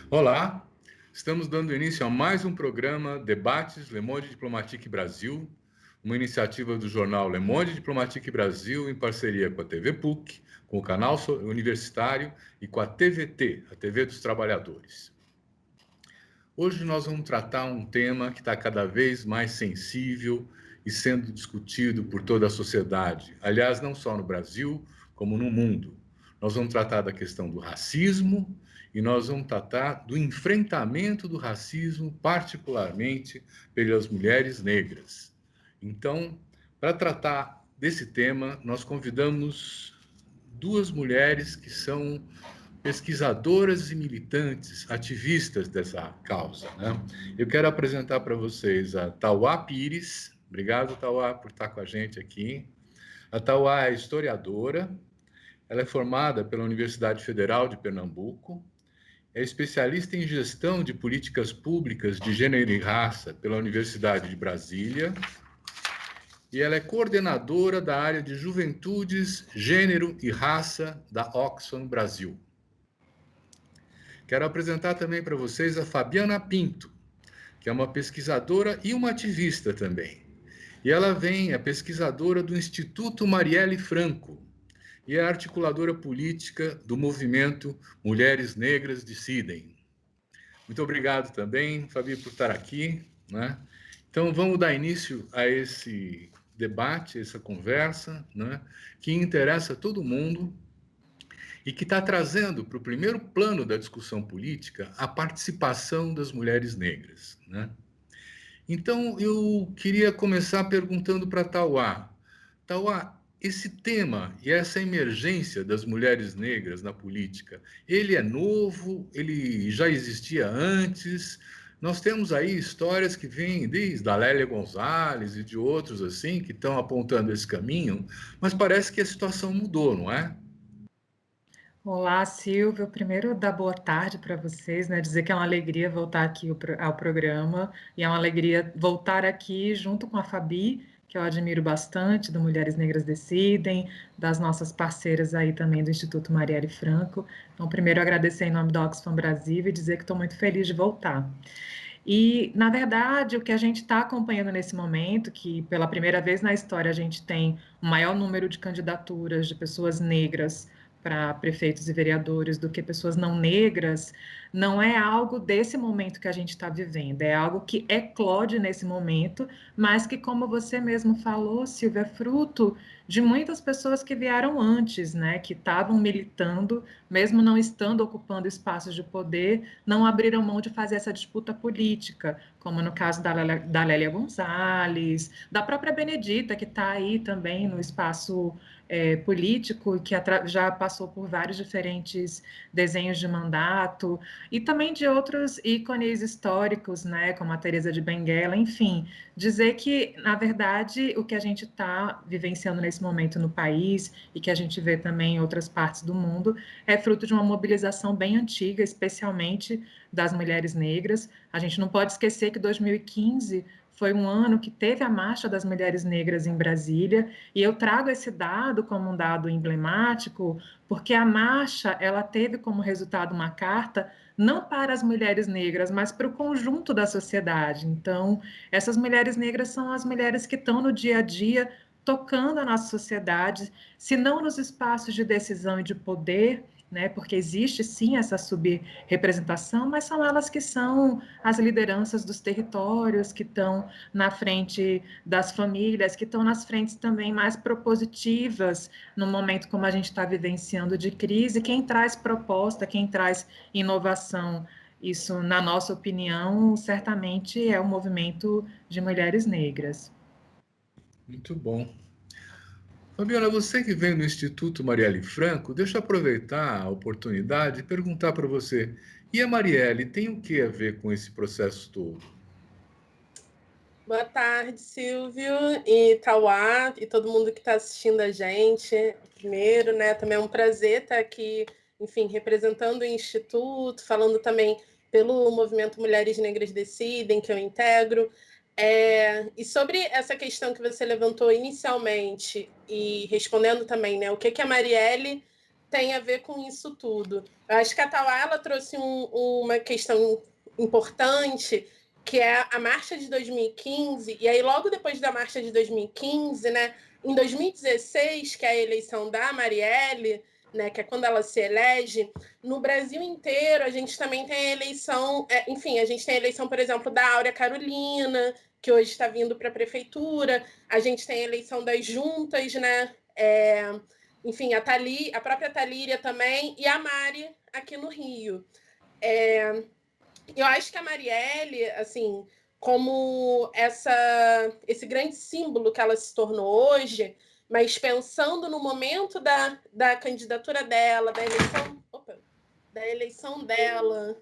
Olá, estamos dando início a mais um programa Debates Le Monde Diplomatique Brasil, uma iniciativa do jornal Le Monde Diplomatique Brasil em parceria com a TV PUC, com o canal universitário e com a TVT, a TV dos Trabalhadores. Hoje nós vamos tratar um tema que está cada vez mais sensível e sendo discutido por toda a sociedade. Aliás, não só no Brasil, como no mundo. Nós vamos tratar da questão do racismo e nós vamos tratar do enfrentamento do racismo, particularmente pelas mulheres negras. Então, para tratar desse tema, nós convidamos duas mulheres que são pesquisadoras e militantes, ativistas dessa causa, né? Eu quero apresentar para vocês a Tauá Pires. Obrigado, Tauá, por estar com a gente aqui. A Tauá é historiadora, ela é formada pela Universidade Federal de Pernambuco, é especialista em gestão de políticas públicas de gênero e raça pela Universidade de Brasília, e ela é coordenadora da área de juventudes, gênero e raça da Oxfam Brasil. Quero apresentar também para vocês a Fabiana Pinto, que é uma pesquisadora e uma ativista também. E ela é pesquisadora do Instituto Marielle Franco e é articuladora política do movimento Mulheres Negras Decidem. Muito obrigado também, Fabi, por estar aqui, né? Então, vamos dar início a esse debate, essa conversa, né, que interessa a todo mundo e que está trazendo para o primeiro plano da discussão política a participação das mulheres negras, né? Então, eu queria começar perguntando para Tauá. Tauá, esse tema e essa emergência das mulheres negras na política, ele é novo? Ele já existia antes? Nós temos aí histórias que vêm desde a Lélia Gonzalez e de outros assim, que estão apontando esse caminho, mas parece que a situação mudou, não é? Olá, Silvio. Primeiro, dar boa tarde para vocês, né? Dizer que é uma alegria voltar aqui ao programa e é uma alegria voltar aqui junto com a Fabi, que eu admiro bastante, do Mulheres Negras Decidem, das nossas parceiras aí também do Instituto Marielle Franco. Então, primeiro, agradecer em nome do Oxfam Brasil e dizer que estou muito feliz de voltar. E, na verdade, o que a gente está acompanhando nesse momento, que pela primeira vez na história a gente tem o maior número de candidaturas de pessoas negras para prefeitos e vereadores do que pessoas não negras, não é algo desse momento que a gente está vivendo, é algo que eclode nesse momento, mas que, como você mesmo falou, Silvia, é fruto de muitas pessoas que vieram antes, né, que estavam militando, mesmo não estando ocupando espaços de poder, não abriram mão de fazer essa disputa política, como no caso da Lélia Gonzalez, da própria Benedita, que está aí também no espaço político, que já passou por vários diferentes desenhos de mandato, e também de outros ícones históricos, né, como a Teresa de Benguela, enfim, dizer que, na verdade, o que a gente está vivenciando nesse momento no país, e que a gente vê também em outras partes do mundo, é fruto de uma mobilização bem antiga, especialmente das mulheres negras. A gente não pode esquecer que 2015 foi um ano que teve a Marcha das Mulheres Negras em Brasília, e eu trago esse dado como um dado emblemático, porque a marcha, ela teve como resultado uma carta não para as mulheres negras, mas para o conjunto da sociedade. Então, essas mulheres negras são as mulheres que estão no dia a dia tocando a nossa sociedade, se não nos espaços de decisão e de poder, né, porque existe sim essa subrepresentação, mas são elas que são as lideranças dos territórios, que estão na frente das famílias, que estão nas frentes também mais propositivas, no momento como a gente está vivenciando de crise, quem traz proposta, quem traz inovação. Isso, na nossa opinião, certamente é o movimento de mulheres negras. Muito bom. Fabiana, você que vem do Instituto Marielle Franco, deixa eu aproveitar a oportunidade e perguntar para você, e a Marielle tem o que a ver com esse processo todo? Boa tarde, Silvio e Tauá e todo mundo que está assistindo a gente. Primeiro, né, também é um prazer estar aqui, enfim, representando o Instituto, falando também pelo movimento Mulheres Negras Decidem, que eu integro. E sobre essa questão que você levantou inicialmente e respondendo também, né, o que a Marielle tem a ver com isso tudo. Eu acho que a Tauá, ela trouxe uma questão importante, que é a marcha de 2015, e aí logo depois da marcha de 2015, né, em 2016, que é a eleição da Marielle, né, que é quando ela se elege, no Brasil inteiro a gente também tem a eleição, enfim, a gente tem a eleição, por exemplo, da Áurea Carolina, que hoje está vindo para a prefeitura, a gente tem a eleição das juntas, né, enfim, a própria Talíria também, e a Mari aqui no Rio. Eu acho que a Marielle, assim, como esse grande símbolo que ela se tornou hoje, mas pensando no momento da candidatura dela, da eleição dela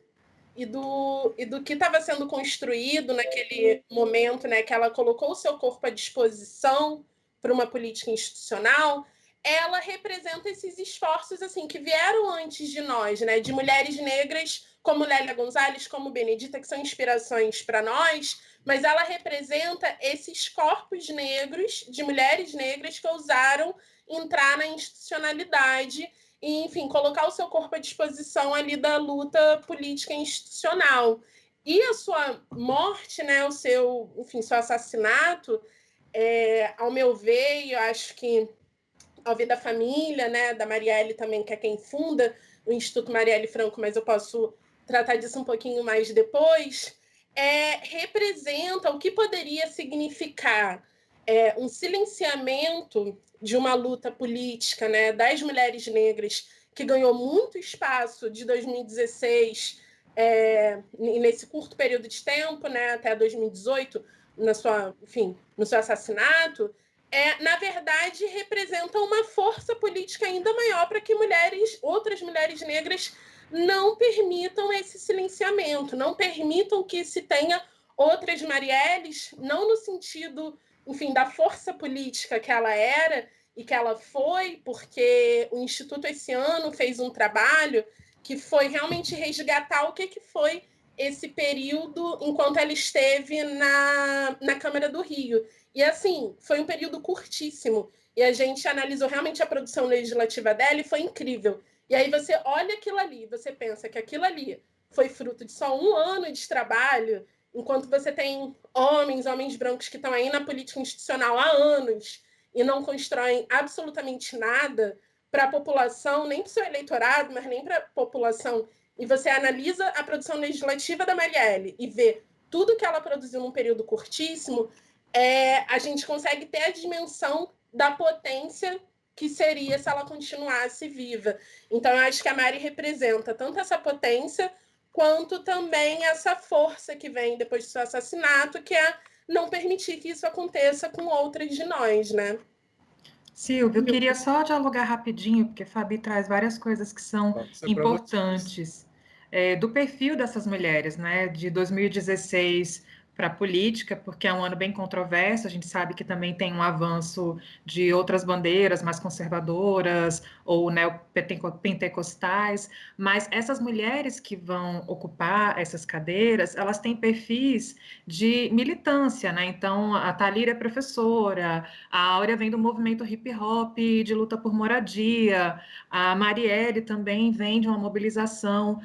e do que estava sendo construído naquele momento, né, que ela colocou o seu corpo à disposição para uma política institucional, ela representa esses esforços assim que vieram antes de nós, né, de mulheres negras como Lélia Gonzalez, como Benedita, que são inspirações para nós, mas ela representa esses corpos negros de mulheres negras que ousaram entrar na institucionalidade e, enfim, colocar o seu corpo à disposição ali da luta política e institucional. E a sua morte, né, seu assassinato, ao meu ver, eu acho que ao ver da família, né, da Marielle também, que é quem funda o Instituto Marielle Franco, mas eu posso tratar disso um pouquinho mais depois, representa o que poderia significar um silenciamento de uma luta política, né, das mulheres negras, que ganhou muito espaço de 2016, nesse curto período de tempo, né, até 2018, no seu assassinato, na verdade, representa uma força política ainda maior para que outras mulheres negras não permitam esse silenciamento, não permitam que se tenha outras Marielles, não no sentido, enfim, da força política que ela era e que ela foi, porque o Instituto esse ano fez um trabalho que foi realmente resgatar o que foi esse período enquanto ela esteve na Câmara do Rio. E, assim, foi um período curtíssimo. E a gente analisou realmente a produção legislativa dela e foi incrível. E aí você olha aquilo ali, você pensa que aquilo ali foi fruto de só um ano de trabalho, enquanto você tem homens brancos que estão aí na política institucional há anos e não constroem absolutamente nada para a população, nem para o seu eleitorado, mas nem para a população. E você analisa a produção legislativa da Marielle e vê tudo que ela produziu num período curtíssimo, a gente consegue ter a dimensão da potência que seria se ela continuasse viva. Então, eu acho que a Mari representa tanto essa potência quanto também essa força que vem depois do seu assassinato, que é não permitir que isso aconteça com outras de nós, né? Silvio, eu queria só dialogar rapidinho, porque a Fabi traz várias coisas que são importantes do perfil dessas mulheres, né? De 2016 para a política, porque é um ano bem controverso, a gente sabe que também tem um avanço de outras bandeiras mais conservadoras ou neopentecostais, mas essas mulheres que vão ocupar essas cadeiras, elas têm perfis de militância, né? Então, a Talíria é professora, a Áurea vem do movimento hip hop de luta por moradia, a Marielle também vem de uma mobilização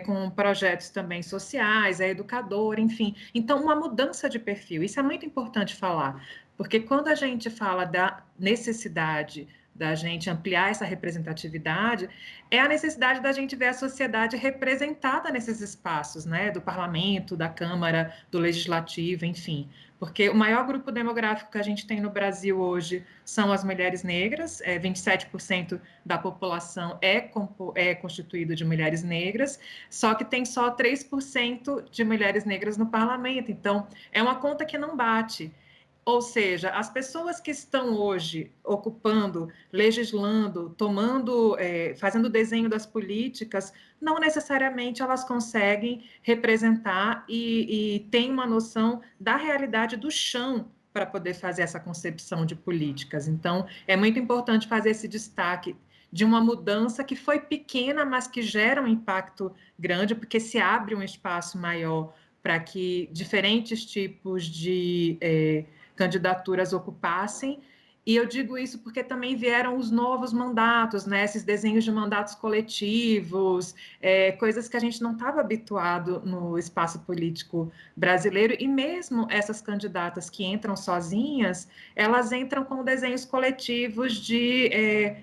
com projetos também sociais, é educadora, enfim. Então, uma mudança de perfil, isso é muito importante falar, porque quando a gente fala da necessidade da gente ampliar essa representatividade, é a necessidade da gente ver a sociedade representada nesses espaços, né, do parlamento, da Câmara, do Legislativo, enfim. Porque o maior grupo demográfico que a gente tem no Brasil hoje são as mulheres negras, 27% da população é constituído de mulheres negras, só que tem só 3% de mulheres negras no parlamento, então é uma conta que não bate. Ou seja, as pessoas que estão hoje ocupando, legislando, fazendo o desenho das políticas, não necessariamente elas conseguem representar e têm uma noção da realidade do chão para poder fazer essa concepção de políticas. Então, é muito importante fazer esse destaque de uma mudança que foi pequena, mas que gera um impacto grande, porque se abre um espaço maior para que diferentes tipos de candidaturas ocupassem, E eu digo isso porque também vieram os novos mandatos, né? Esses desenhos de mandatos coletivos, coisas que a gente não estava habituado no espaço político brasileiro, e mesmo essas candidatas que entram sozinhas, elas entram com desenhos coletivos de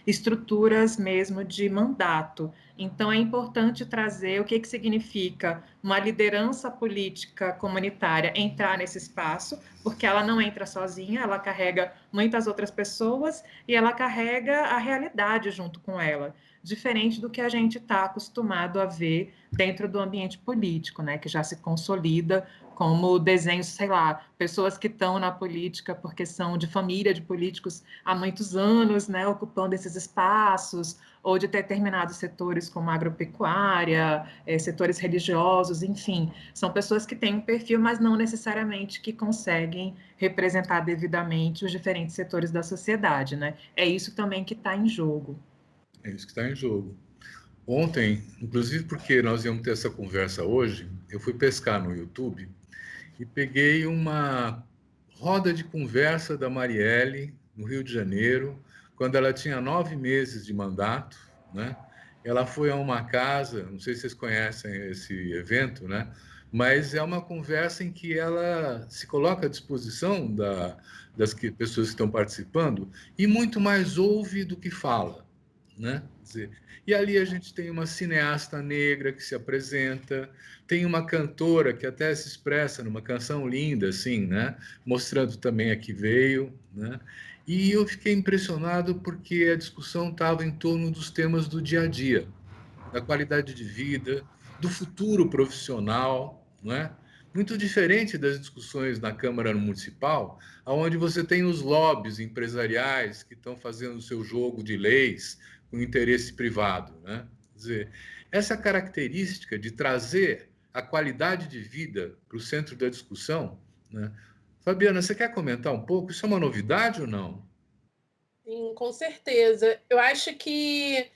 estruturas mesmo de mandato. Então, é importante trazer o que significa uma liderança política comunitária entrar nesse espaço, porque ela não entra sozinha, ela carrega muitas outras pessoas e ela carrega a realidade junto com ela, diferente do que a gente está acostumado a ver dentro do ambiente político, né, que já se consolida como desenhos, sei lá, pessoas que estão na política porque são de família de políticos há muitos anos, né, ocupando esses espaços, ou de determinados setores como agropecuária, setores religiosos, enfim, são pessoas que têm um perfil, mas não necessariamente que conseguem representar devidamente os diferentes setores da sociedade, né? É isso também que está em jogo. É isso que está em jogo. Ontem, inclusive porque nós íamos ter essa conversa hoje, eu fui pescar no YouTube e peguei uma roda de conversa da Marielle, no Rio de Janeiro, quando ela tinha 9 meses de mandato, né? Ela foi a uma casa, não sei se vocês conhecem esse evento, né? Mas é uma conversa em que ela se coloca à disposição das pessoas que estão participando e muito mais ouve do que fala, né? Quer dizer, e ali a gente tem uma cineasta negra que se apresenta, tem uma cantora que até se expressa numa canção linda, assim, né? Mostrando também a que veio, né? E eu fiquei impressionado porque a discussão estava em torno dos temas do dia a dia, da qualidade de vida, do futuro profissional, não é? Muito diferente das discussões na Câmara Municipal, onde você tem os lobbies empresariais que estão fazendo o seu jogo de leis com interesse privado, né? Quer dizer, essa característica de trazer a qualidade de vida para o centro da discussão, né? Fabiana, você quer comentar um pouco? Isso é uma novidade ou não? Sim, com certeza. Eu acho que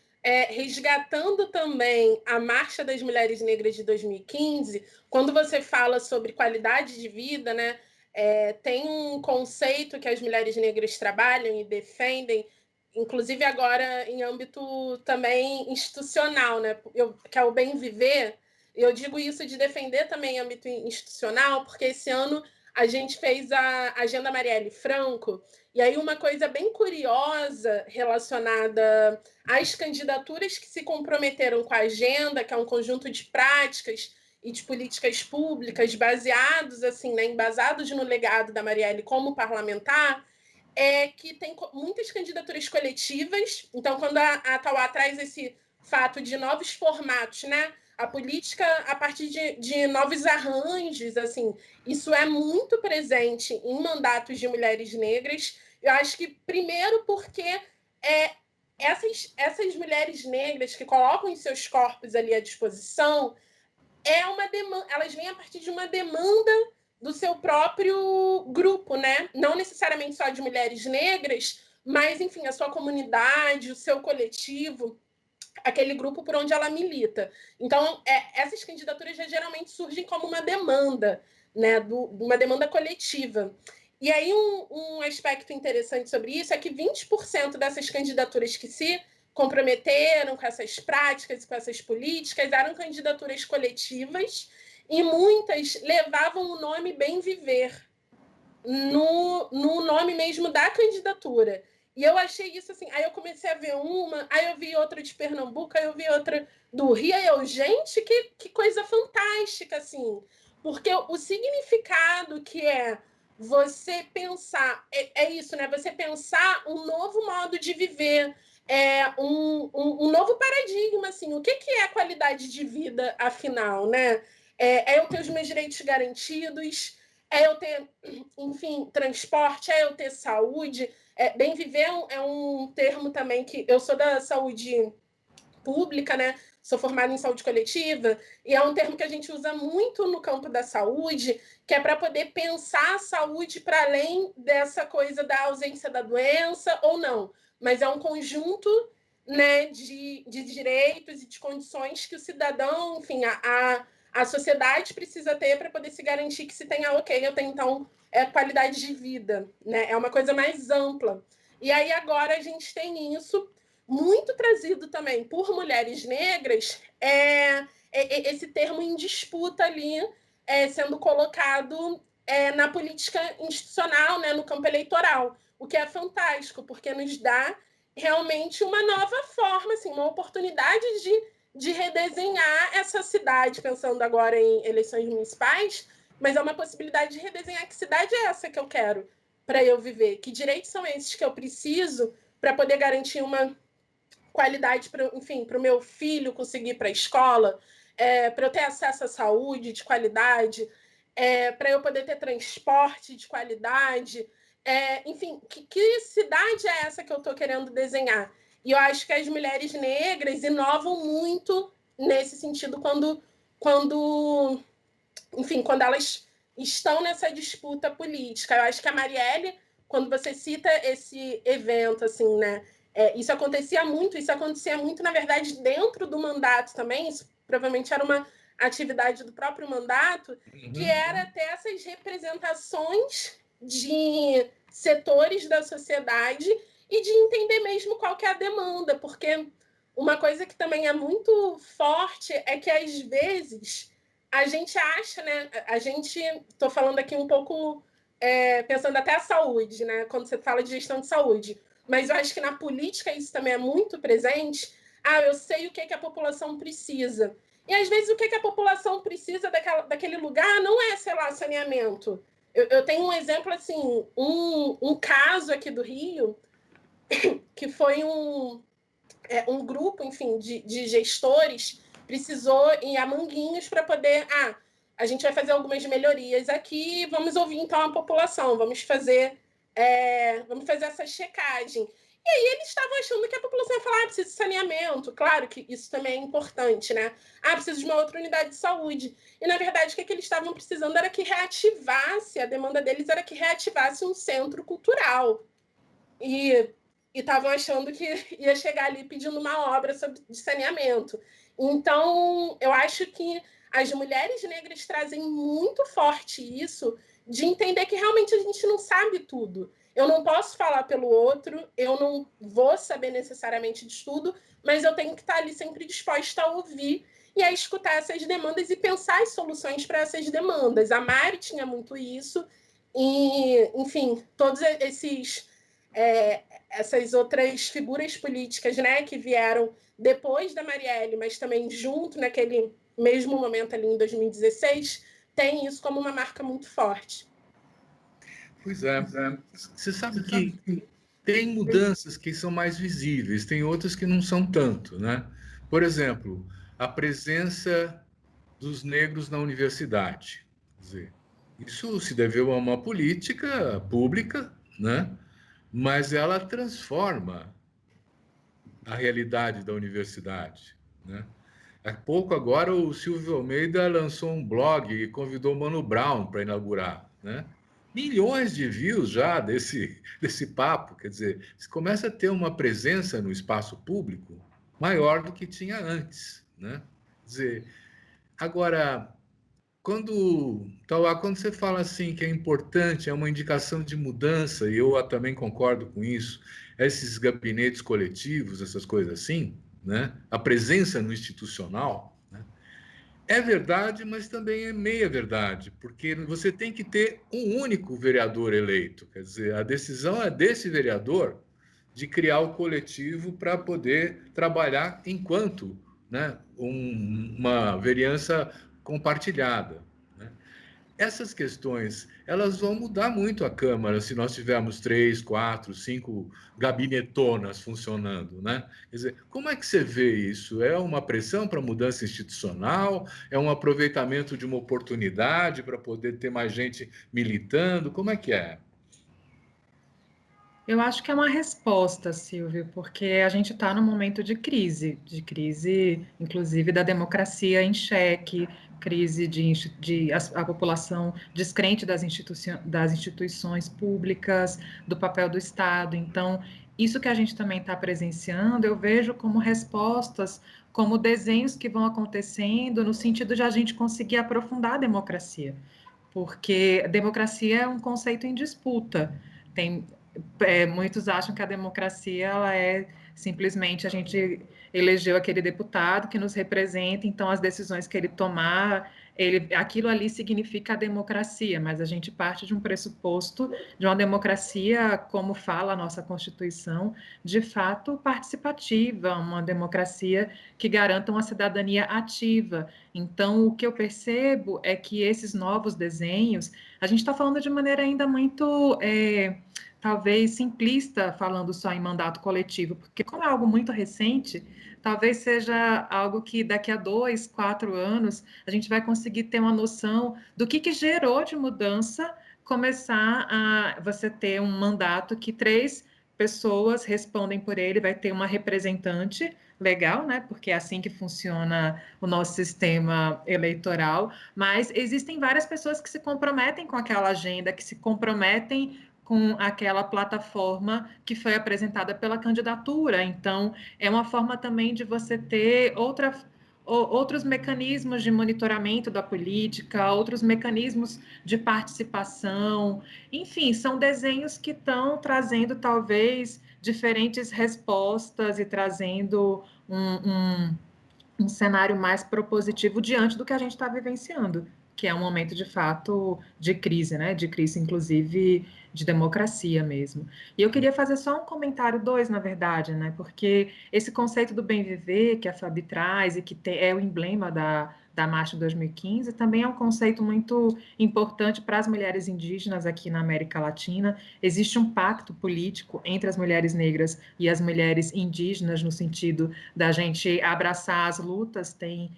resgatando também a Marcha das Mulheres Negras de 2015, quando você fala sobre qualidade de vida, né, tem um conceito que as mulheres negras trabalham e defendem, inclusive agora em âmbito também institucional, né, que é o bem viver. Eu digo isso de defender também em âmbito institucional, porque esse ano a gente fez a Agenda Marielle Franco. E aí, uma coisa bem curiosa relacionada às candidaturas que se comprometeram com a agenda, que é um conjunto de práticas e de políticas públicas baseados, assim, né, embasados no legado da Marielle como parlamentar, é que tem muitas candidaturas coletivas. Então, quando a Tauá traz esse fato de novos formatos, né? A política a partir de novos arranjos, assim, isso é muito presente em mandatos de mulheres negras. Eu acho que, primeiro, porque essas mulheres negras que colocam os seus corpos ali à disposição, uma demanda, elas vêm a partir de uma demanda do seu próprio grupo, né? Não necessariamente só de mulheres negras, mas, enfim, a sua comunidade, o seu coletivo, aquele grupo por onde ela milita. Então, essas candidaturas já geralmente surgem como uma demanda, né? Uma demanda coletiva. E aí, um aspecto interessante sobre isso é que 20% dessas candidaturas que se comprometeram com essas práticas e com essas políticas eram candidaturas coletivas e muitas levavam o nome Bem Viver no nome mesmo da candidatura. E eu achei isso assim. Aí eu comecei a ver uma, aí eu vi outra de Pernambuco, aí eu vi outra do Rio. Aí eu, gente, que coisa fantástica, assim. Porque o significado que é você pensar, é isso, né? Você pensar um novo modo de viver, um novo paradigma, assim. O que é a qualidade de vida, afinal, né? É eu ter os meus direitos garantidos, é eu ter, enfim, transporte, é eu ter saúde. Bem viver é um termo também que eu sou da saúde pública, né? Sou formada em saúde coletiva, e é um termo que a gente usa muito no campo da saúde, que é para poder pensar a saúde para além dessa coisa da ausência da doença ou não, mas é um conjunto, né, de direitos e de condições que o cidadão, enfim, a sociedade precisa ter para poder se garantir que se tenha, ok, eu tenho então qualidade de vida, né? É uma coisa mais ampla. E aí agora a gente tem isso muito trazido também por mulheres negras, esse termo em disputa ali, sendo colocado na política institucional, né, no campo eleitoral, o que é fantástico, porque nos dá realmente uma nova forma, assim, uma oportunidade de redesenhar essa cidade, pensando agora em eleições municipais, mas é uma possibilidade de redesenhar que cidade é essa que eu quero para eu viver, que direitos são esses que eu preciso para poder garantir uma qualidade, enfim, para o meu filho conseguir ir para a escola, para eu ter acesso à saúde de qualidade, para eu poder ter transporte de qualidade, enfim, que cidade é essa que eu estou querendo desenhar? E eu acho que as mulheres negras inovam muito nesse sentido enfim, quando elas estão nessa disputa política. Eu acho que a Marielle, quando você cita esse evento, assim, né? Isso acontecia muito, na verdade, dentro do mandato também. Isso provavelmente era uma atividade do próprio mandato, que era ter essas representações de setores da sociedade e de entender mesmo qual que é a demanda, porque uma coisa que também é muito forte é que, às vezes, a gente acha, né? Estou falando aqui um pouco, pensando até a saúde, né? Quando você fala de gestão de saúde, mas eu acho que na política isso também é muito presente. Eu sei o que a população precisa. E às vezes o que a população precisa daquele lugar não é, sei lá, saneamento. Eu tenho um exemplo, assim, um caso aqui do Rio, que foi um grupo, enfim, de gestores precisou ir a Manguinhos para poder... a gente vai fazer algumas melhorias aqui, vamos ouvir, então, a população, vamos fazer essa checagem. E aí eles estavam achando que a população ia falar, precisa de saneamento. Claro que isso também é importante, né? Precisa de uma outra unidade de saúde. E, na verdade, o que eles estavam precisando era que reativasse, a demanda deles era que reativasse um centro cultural. E estavam achando que ia chegar ali pedindo uma obra de saneamento. Então, eu acho que as mulheres negras trazem muito forte isso, de entender que realmente a gente não sabe tudo. Eu não posso falar pelo outro, eu não vou saber necessariamente de tudo, mas eu tenho que estar ali sempre disposta a ouvir e a escutar essas demandas e pensar as soluções para essas demandas. A Mari tinha muito isso, e, enfim, todos essas outras figuras políticas, né, que vieram depois da Marielle, mas também junto naquele mesmo momento ali em 2016, tem isso como uma marca muito forte. Pois é. Você sabe que tem mudanças que são mais visíveis, tem outras que não são tanto, né? Por exemplo, a presença dos negros na universidade. Quer dizer, isso se deveu a uma política pública, né? Mas ela transforma a realidade da universidade, né? Há pouco agora o Silvio Almeida lançou um blog e convidou o Mano Brown para inaugurar, né? Milhões de views já desse papo, quer dizer, você começa a ter uma presença no espaço público maior do que tinha antes, né? Quer dizer, agora, quando você fala assim que é importante, é uma indicação de mudança, e eu também concordo com isso, esses gabinetes coletivos, essas coisas assim, né? A presença no institucional, né? É verdade, mas também é meia verdade, porque você tem que ter um único vereador eleito, quer dizer, a decisão é desse vereador de criar o coletivo para poder trabalhar enquanto, né, uma vereança compartilhada, né? Essas questões, elas vão mudar muito a Câmara se nós tivermos 3, 4, 5 gabinetonas funcionando, né? Quer dizer, como é que você vê isso? É uma pressão para mudança institucional? É um aproveitamento de uma oportunidade para poder ter mais gente militando? Como é que é? Eu acho que é uma resposta, Silvio, porque a gente está num momento de crise, inclusive da democracia em xeque, crise de a população descrente das instituições públicas, do papel do Estado. Então, isso que a gente também está presenciando, eu vejo como respostas, como desenhos que vão acontecendo no sentido de a gente conseguir aprofundar a democracia. porque democracia é um conceito em disputa. Muitos acham que a democracia ela é simplesmente a gente elegeu aquele deputado que nos representa, então as decisões que ele tomar, aquilo ali significa a democracia, mas a gente parte de um pressuposto de uma democracia, como fala a nossa Constituição, de fato participativa, uma democracia que garanta uma cidadania ativa. Então, o que eu percebo é que esses novos desenhos, a gente está falando de maneira ainda muito talvez simplista, falando só em mandato coletivo, porque como é algo muito recente, talvez seja algo que daqui a 2, 4 anos a gente vai conseguir ter uma noção do que gerou de mudança começar a você ter um mandato que 3 pessoas respondem por ele, vai ter uma representante legal, né? Porque é assim que funciona o nosso sistema eleitoral, mas existem várias pessoas que se comprometem com aquela agenda, que se comprometem com aquela plataforma que foi apresentada pela candidatura. Então, é uma forma também de você ter outros mecanismos de monitoramento da política, outros mecanismos de participação. Enfim, são desenhos que estão trazendo, talvez, diferentes respostas e trazendo um cenário mais propositivo diante do que a gente está vivenciando, que é um momento de fato de crise, né? De crise, inclusive, de democracia mesmo. E eu queria fazer só um comentário, 2, na verdade, né? Porque esse conceito do bem viver que a Fabi traz e que é o emblema da Marcha de 2015, também é um conceito muito importante para as mulheres indígenas aqui na América Latina. Existe um pacto político entre as mulheres negras e as mulheres indígenas, no sentido da gente abraçar as lutas, tem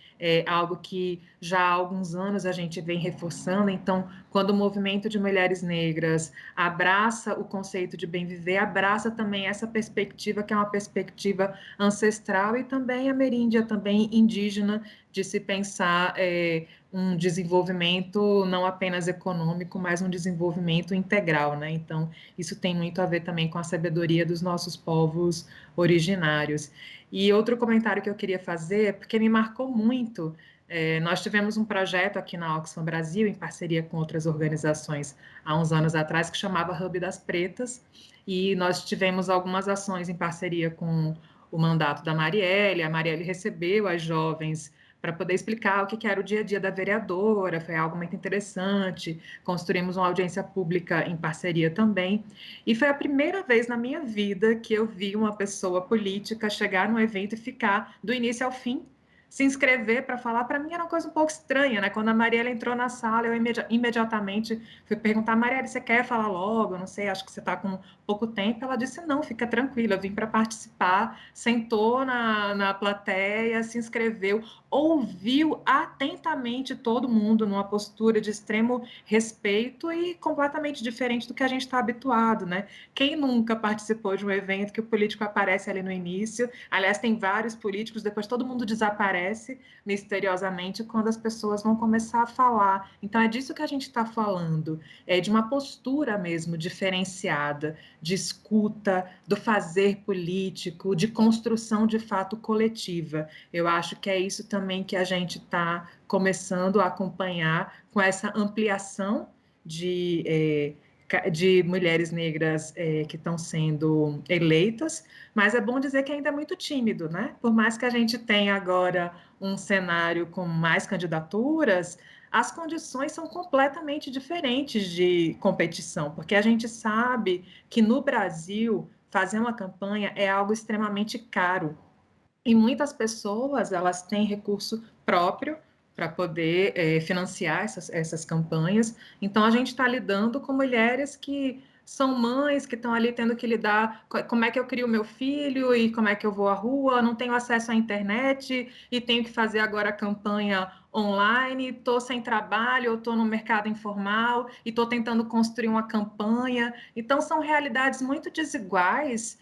algo que já há alguns anos a gente vem reforçando. Então, quando o movimento de mulheres negras abraça o conceito de bem viver, abraça também essa perspectiva, que é uma perspectiva ancestral e também ameríndia, também indígena, de se pensar um desenvolvimento não apenas econômico, mas um desenvolvimento integral, né? Então, isso tem muito a ver também com a sabedoria dos nossos povos originários. E outro comentário que eu queria fazer, porque me marcou muito, nós tivemos um projeto aqui na Oxfam Brasil, em parceria com outras organizações, há uns anos atrás, que chamava Hub das Pretas, e nós tivemos algumas ações em parceria com o mandato da Marielle. A Marielle recebeu as jovens para poder explicar o que era o dia a dia da vereadora, foi algo muito interessante. Construímos uma audiência pública em parceria também, e foi a primeira vez na minha vida que eu vi uma pessoa política chegar num evento e ficar do início ao fim, se inscrever para falar. Para mim era uma coisa um pouco estranha, né? Quando a Marielle entrou na sala, eu imediatamente fui perguntar: Marielle, você quer falar logo? Eu não sei, acho que você está com pouco tempo. Ela disse: não, fica tranquila, eu vim para participar. Sentou na plateia, se inscreveu, ouviu atentamente todo mundo numa postura de extremo respeito e completamente diferente do que a gente está habituado, né? Quem nunca participou de um evento que o político aparece ali no início? Aliás, tem vários políticos, depois todo mundo desaparece misteriosamente quando as pessoas vão começar a falar. Então, é disso que a gente está falando, de uma postura mesmo diferenciada, de escuta, do fazer político, de construção de fato coletiva. Eu acho que é isso também que a gente está começando a acompanhar com essa ampliação de mulheres negras que estão sendo eleitas, mas é bom dizer que ainda é muito tímido, né? Por mais que a gente tenha agora um cenário com mais candidaturas, as condições são completamente diferentes de competição, porque a gente sabe que no Brasil fazer uma campanha é algo extremamente caro. E muitas pessoas, elas têm recurso próprio para poder financiar essas campanhas. Então, a gente está lidando com mulheres que são mães, que estão ali tendo que lidar com como é que eu crio meu filho e como é que eu vou à rua, não tenho acesso à internet e tenho que fazer agora a campanha online, estou sem trabalho, estou no mercado informal e estou tentando construir uma campanha. Então, são realidades muito desiguais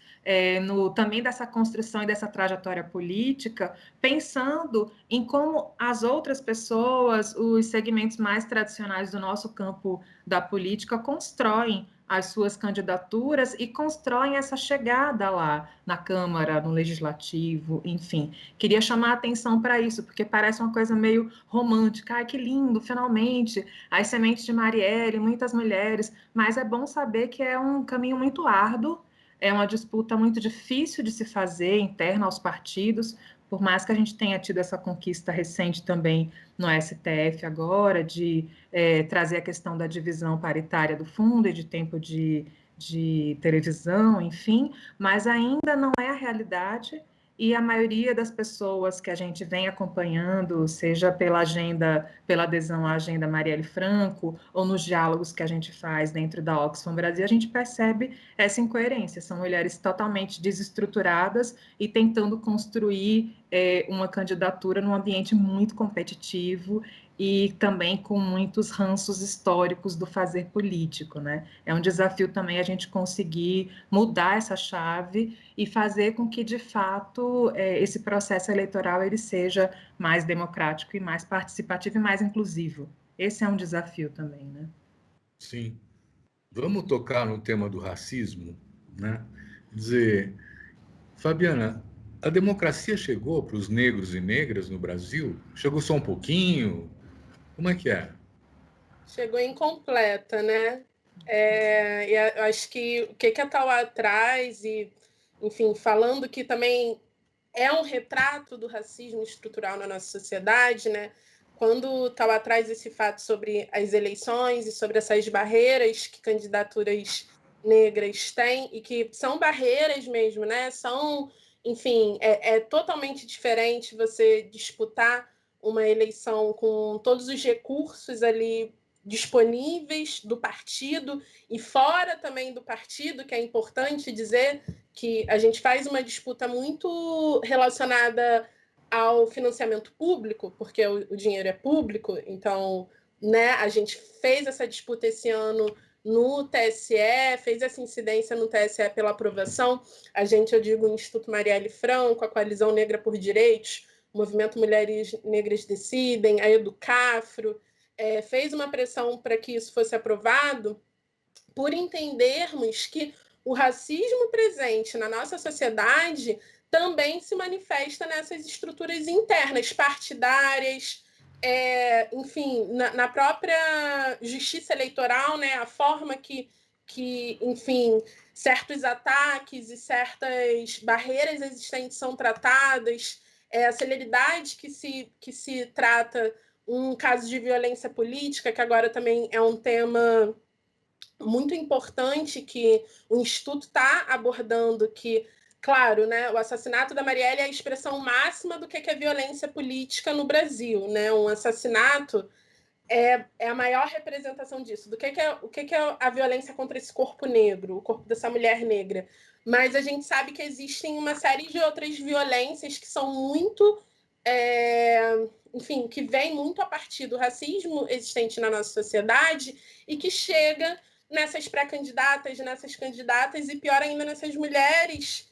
também dessa construção e dessa trajetória política, pensando em como as outras pessoas, os segmentos mais tradicionais do nosso campo da política, constroem as suas candidaturas e constroem essa chegada lá na Câmara, no Legislativo, enfim. Queria chamar a atenção para isso, porque parece uma coisa meio romântica. Ai, que lindo, finalmente, as sementes de Marielle, muitas mulheres, mas é bom saber que é um caminho muito árduo, é uma disputa muito difícil de se fazer interna aos partidos, por mais que a gente tenha tido essa conquista recente também no STF agora, de trazer a questão da divisão paritária do fundo e de tempo de televisão, enfim, mas ainda não é a realidade e a maioria das pessoas que a gente vem acompanhando, seja pela agenda, pela adesão à agenda Marielle Franco, ou nos diálogos que a gente faz dentro da Oxfam Brasil, a gente percebe essa incoerência. São mulheres totalmente desestruturadas e tentando construir uma candidatura num ambiente muito competitivo e também com muitos ranços históricos do fazer político, né? É um desafio também a gente conseguir mudar essa chave e fazer com que, de fato, esse processo eleitoral ele seja mais democrático e mais participativo e mais inclusivo. Esse é um desafio também, né? Sim. Vamos tocar no tema do racismo, né? Dizer, Fabiana, a democracia chegou para os negros e negras no Brasil? Chegou só um pouquinho? Como é que é? Chegou incompleta, né? Eu acho que o que a Tauá traz, e, enfim, falando que também é um retrato do racismo estrutural na nossa sociedade, né? Quando Tauá traz esse fato sobre as eleições e sobre essas barreiras que candidaturas negras têm, e que são barreiras mesmo, né? São, enfim, é totalmente diferente você disputar uma eleição com todos os recursos ali disponíveis do partido e fora também do partido, que é importante dizer que a gente faz uma disputa muito relacionada ao financiamento público, porque o dinheiro é público, então, né, a gente fez essa disputa esse ano no TSE, fez essa incidência no TSE pela aprovação. A gente, eu digo, o Instituto Marielle Franco, a Coalizão Negra por Direitos, o Movimento Mulheres Negras Decidem, a Educafro, fez uma pressão para que isso fosse aprovado, por entendermos que o racismo presente na nossa sociedade também se manifesta nessas estruturas internas, partidárias, enfim, na própria justiça eleitoral, né, a forma que, enfim, certos ataques e certas barreiras existentes são tratadas, a celeridade que se trata um caso de violência política, que agora também é um tema muito importante que o Instituto está abordando, que, claro, né, o assassinato da Marielle é a expressão máxima do que é violência política no Brasil. Né? Um assassinato é a maior representação disso, do que é a violência contra esse corpo negro, o corpo dessa mulher negra. Mas a gente sabe que existem uma série de outras violências que são muito... enfim, que vem muito a partir do racismo existente na nossa sociedade e que chega nessas pré-candidatas, nessas candidatas e, pior ainda, nessas mulheres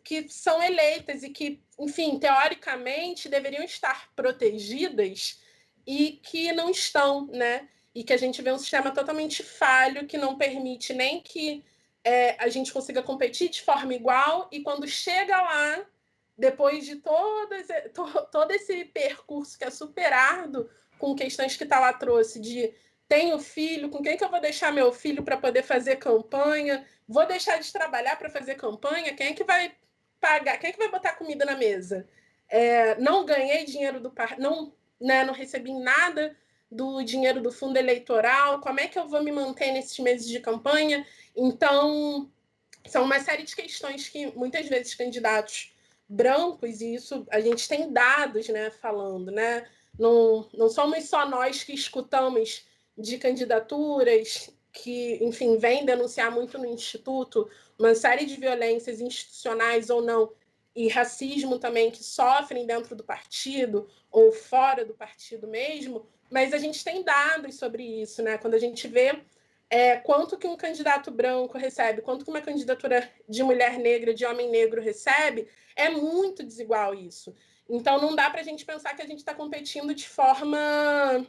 que são eleitas e que, enfim, teoricamente, deveriam estar protegidas e que não estão, né? E que a gente vê um sistema totalmente falho que não permite nem que a gente consiga competir de forma igual e quando chega lá, depois de todo esse percurso que é super árduo, com questões que Tauá trouxe de tenho filho, com quem que eu vou deixar meu filho para poder fazer campanha? Vou deixar de trabalhar para fazer campanha? Quem é que vai pagar? Quem é que vai botar comida na mesa? Não ganhei dinheiro do partido, não recebi nada do dinheiro do fundo eleitoral, como é que eu vou me manter nesses meses de campanha? Então, são uma série de questões que muitas vezes candidatos brancos, e isso a gente tem dados, né, falando, né? Não somos só nós que escutamos de candidaturas que, enfim, vêm denunciar muito no Instituto uma série de violências institucionais ou não, e racismo também que sofrem dentro do partido ou fora do partido mesmo, mas a gente tem dados sobre isso, né? Quando a gente vê quanto que um candidato branco recebe, quanto que uma candidatura de mulher negra, de homem negro recebe, é muito desigual isso. Então, não dá para a gente pensar que a gente está competindo de forma,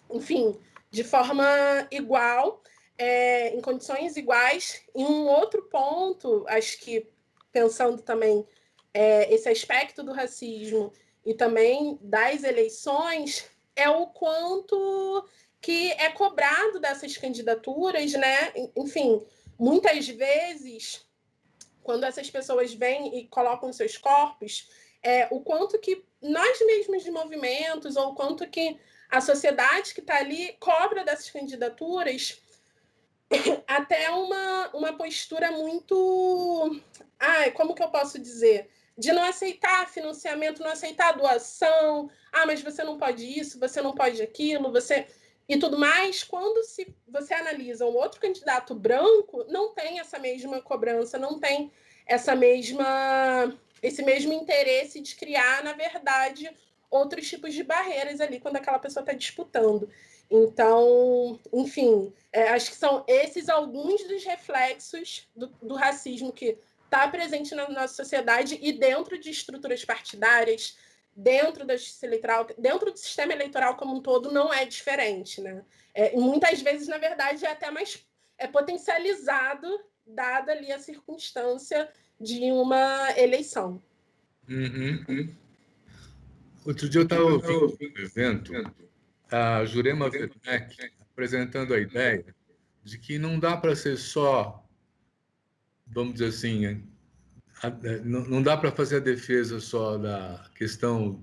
enfim, de forma igual. em condições iguais. E um outro ponto, acho que pensando também esse aspecto do racismo e também das eleições, é o quanto que é cobrado dessas candidaturas, né? Enfim, muitas vezes, quando essas pessoas vêm e colocam seus corpos, o quanto que nós mesmos de movimentos, ou o quanto que a sociedade que está ali cobra dessas candidaturas, até uma postura muito... como que eu posso dizer? De não aceitar financiamento, não aceitar doação. Mas você não pode isso, você não pode aquilo, você... E tudo mais, quando você analisa um outro candidato branco, não tem essa mesma cobrança, não tem esse mesmo interesse de criar, na verdade, outros tipos de barreiras ali quando aquela pessoa está disputando. Então, enfim, acho que são esses alguns dos reflexos do racismo que está presente na nossa sociedade e dentro de estruturas partidárias, dentro da justiça eleitoral, dentro do sistema eleitoral como um todo, não é diferente, né? Muitas vezes, na verdade, é até mais potencializado, dada ali a circunstância de uma eleição. Uhum. Outro dia eu estava ouvindo um evento, a Jurema Werneck apresentando a ideia de que não dá para ser só, vamos dizer assim, não dá para fazer a defesa só da questão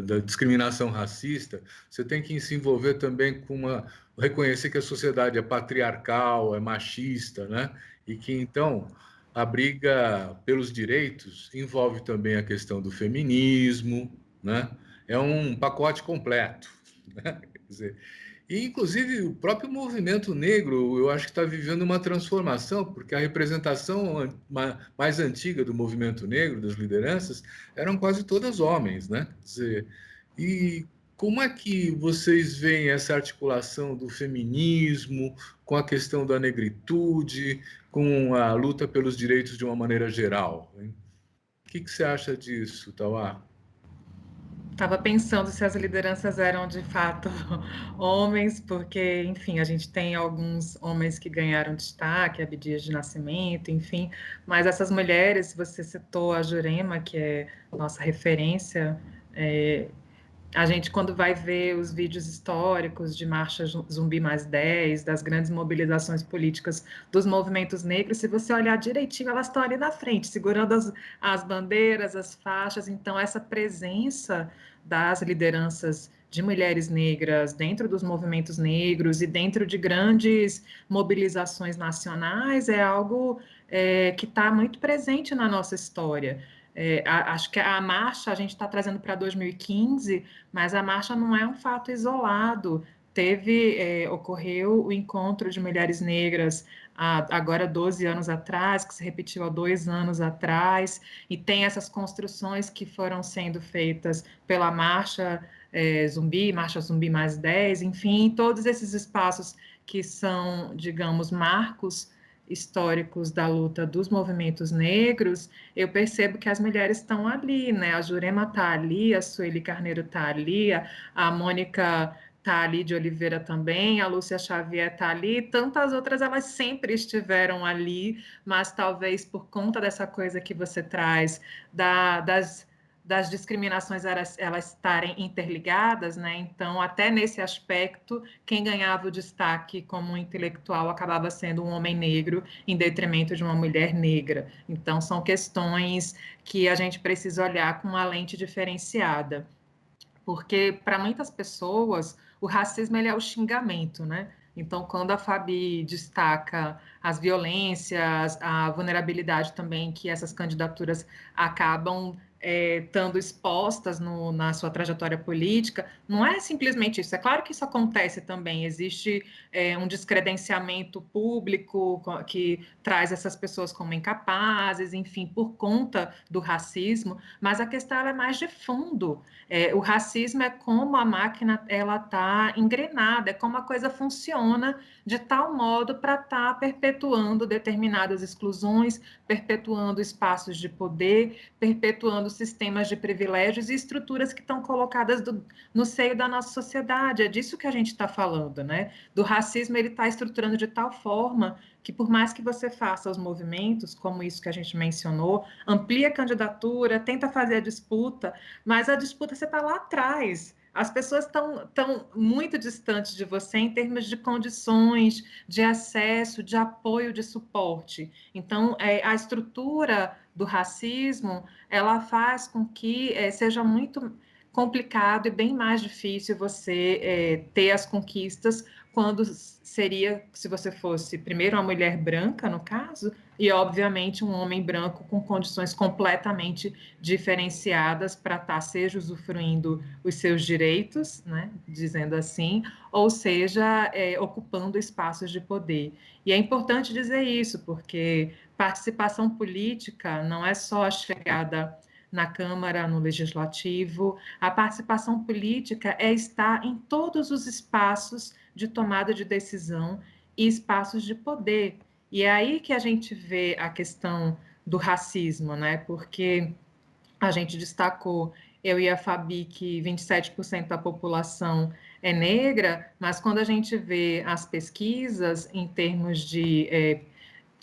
da discriminação racista, você tem que se envolver também com reconhecer que a sociedade é patriarcal, é machista, né? E que, então, a briga pelos direitos envolve também a questão do feminismo, né? É um pacote completo, né? Quer dizer, e, inclusive, o próprio movimento negro, eu acho que está vivendo uma transformação, porque a representação mais antiga do movimento negro, das lideranças, eram quase todas homens, né? Quer dizer, e como é que vocês veem essa articulação do feminismo com a questão da negritude, com a luta pelos direitos de uma maneira geral, hein? O que você acha disso, Tauá? Estava pensando se as lideranças eram de fato homens, porque, enfim, a gente tem alguns homens que ganharam destaque, Abdias de Nascimento, enfim, mas essas mulheres, você citou a Jurema, que é nossa referência, a gente, quando vai ver os vídeos históricos de Marcha Zumbi mais 10, das grandes mobilizações políticas dos movimentos negros, se você olhar direitinho, elas estão ali na frente, segurando as bandeiras, as faixas. Então, essa presença das lideranças de mulheres negras dentro dos movimentos negros e dentro de grandes mobilizações nacionais é algo que está muito presente na nossa história. Acho que a marcha a gente está trazendo para 2015, mas a marcha não é um fato isolado. Ocorreu o encontro de mulheres negras agora 12 anos atrás, que se repetiu há 2 anos atrás, e tem essas construções que foram sendo feitas pela Marcha Zumbi, Marcha Zumbi mais 10, enfim, todos esses espaços que são, digamos, marcos históricos da luta dos movimentos negros, eu percebo que as mulheres estão ali, né? A Jurema está ali, a Sueli Carneiro está ali, a Mônica está ali de Oliveira também, a Lúcia Xavier está ali, tantas outras elas sempre estiveram ali, mas talvez por conta dessa coisa que você traz, das discriminações elas estarem interligadas, né? Então, até nesse aspecto, quem ganhava o destaque como intelectual acabava sendo um homem negro em detrimento de uma mulher negra. Então, são questões que a gente precisa olhar com uma lente diferenciada, porque para muitas pessoas o racismo ele é o xingamento, né? Então, quando a Fabi destaca as violências, a vulnerabilidade também que essas candidaturas acabam estando expostas na sua trajetória política, não é simplesmente isso. É claro que isso acontece também. Existe um descredenciamento público que traz essas pessoas como incapazes, enfim, por conta do racismo, mas a questão é mais de fundo. O racismo é como a máquina ela está engrenada, é como a coisa funciona de tal modo para estar perpetuando determinadas exclusões, perpetuando espaços de poder, perpetuando sistemas de privilégios e estruturas que estão colocadas no seio da nossa sociedade. É disso que a gente está falando, né? Do racismo, ele está estruturando de tal forma que, por mais que você faça os movimentos, como isso que a gente mencionou, amplia a candidatura, tenta fazer a disputa, mas a disputa você está lá atrás. As pessoas estão muito distantes de você em termos de condições, de acesso, de apoio, de suporte. Então, a estrutura do racismo, ela faz com que seja muito complicado e bem mais difícil você ter as conquistas quando seria, se você fosse primeiro uma mulher branca, no caso, e obviamente um homem branco com condições completamente diferenciadas para estar seja usufruindo os seus direitos, né, dizendo assim, ou seja, ocupando espaços de poder. E é importante dizer isso, porque participação política não é só a chegada na Câmara, no Legislativo. A participação política é estar em todos os espaços de tomada de decisão e espaços de poder. E é aí que a gente vê a questão do racismo, né? Porque a gente destacou, eu e a Fabi, que 27% da população é negra, mas quando a gente vê as pesquisas em termos de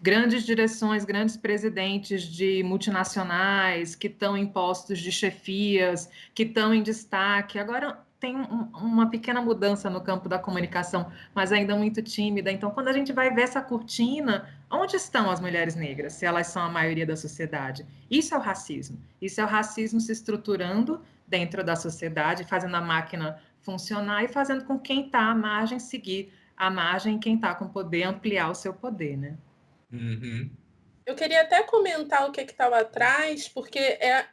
grandes direções, grandes presidentes de multinacionais que estão em postos de chefias, que estão em destaque. Agora tem uma pequena mudança no campo da comunicação, mas ainda muito tímida. Então, quando a gente vai ver essa cortina, onde estão as mulheres negras, se elas são a maioria da sociedade? Isso é o racismo. Isso é o racismo se estruturando dentro da sociedade, fazendo a máquina funcionar e fazendo com quem está à margem seguir a margem, quem está com poder ampliar o seu poder, né? Uhum. Eu queria até comentar o que estava atrás, porque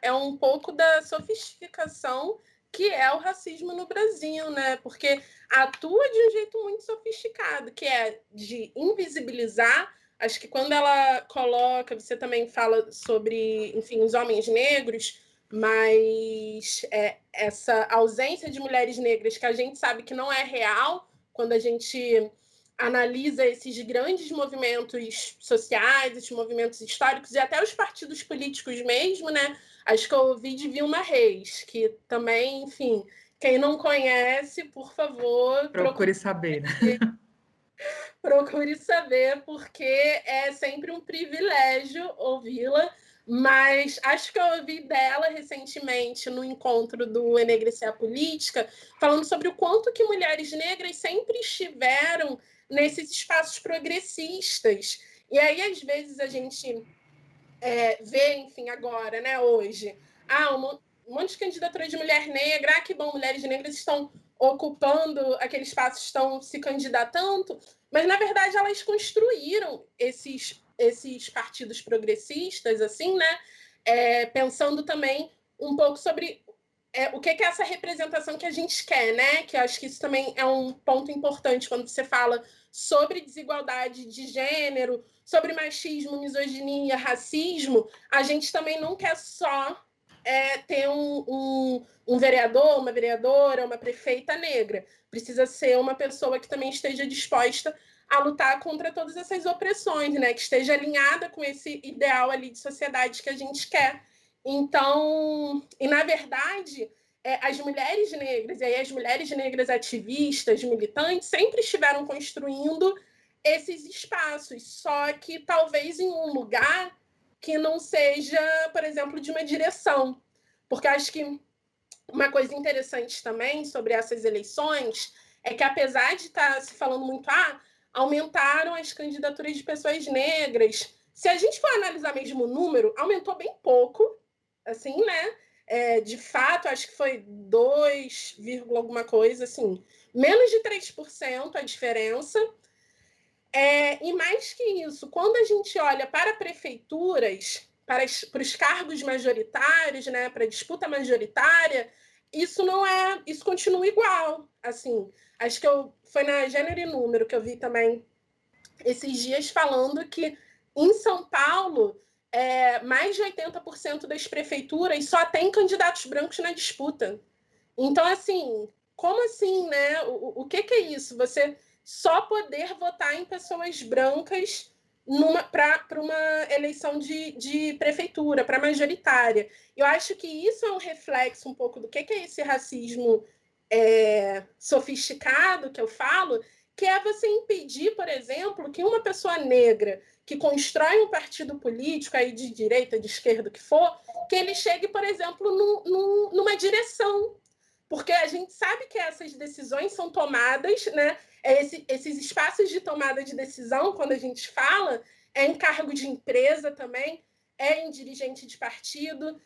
é um pouco da sofisticação que é o racismo no Brasil, né? Porque atua de um jeito muito sofisticado, que é de invisibilizar. Acho que quando ela coloca, você também fala sobre, enfim, os homens negros, mas essa ausência de mulheres negras que a gente sabe que não é real quando a gente analisa esses grandes movimentos sociais, esses movimentos históricos e até os partidos políticos mesmo, né? Acho que eu ouvi de Vilma Reis, que também, enfim, quem não conhece, por favor, procure saber, né? Procure saber, porque é sempre um privilégio ouvi-la, mas acho que eu ouvi dela recentemente no encontro do Enegrecer a Política, falando sobre o quanto que mulheres negras sempre estiveram nesses espaços progressistas. E aí, às vezes, a gente vê, enfim, agora, né, hoje, um monte de candidatura de mulher negra, que bom, mulheres negras estão ocupando aquele espaço, estão se candidatando, mas, na verdade, elas construíram esses partidos progressistas, assim, né, pensando também um pouco sobre o que é essa representação que a gente quer, né? Que eu acho que isso também é um ponto importante quando você fala sobre desigualdade de gênero, sobre machismo, misoginia, racismo. A gente também não quer só ter um vereador, uma vereadora, uma prefeita negra. Precisa ser uma pessoa que também esteja disposta a lutar contra todas essas opressões, né? Que esteja alinhada com esse ideal ali de sociedade que a gente quer. Então, e na verdade, as mulheres negras, e aí as mulheres negras ativistas, militantes, sempre estiveram construindo esses espaços, só que talvez em um lugar que não seja, por exemplo, de uma direção. Porque acho que uma coisa interessante também sobre essas eleições é que, apesar de estar se falando muito, aumentaram as candidaturas de pessoas negras, se a gente for analisar mesmo o número, aumentou bem pouco, assim, né? De fato, acho que foi 2, alguma coisa, assim, menos de 3% a diferença. E mais que isso, quando a gente olha para prefeituras, para os cargos majoritários, né, para a disputa majoritária, isso continua igual. Assim, acho que foi na Gênero e Número que eu vi também esses dias falando que em São Paulo mais de 80% das prefeituras só tem candidatos brancos na disputa. Então, assim, como assim, né? O que é isso? Você só poder votar em pessoas brancas para uma eleição de prefeitura, para majoritária. Eu acho que isso é um reflexo um pouco do que é esse racismo sofisticado que eu falo, que é você impedir, por exemplo, que uma pessoa negra que constrói um partido político aí de direita, de esquerda, o que for, que ele chegue, por exemplo, numa direção. Porque a gente sabe que essas decisões são tomadas, né? Esses espaços de tomada de decisão, quando a gente fala, é em cargo de empresa também, é em dirigente de partido,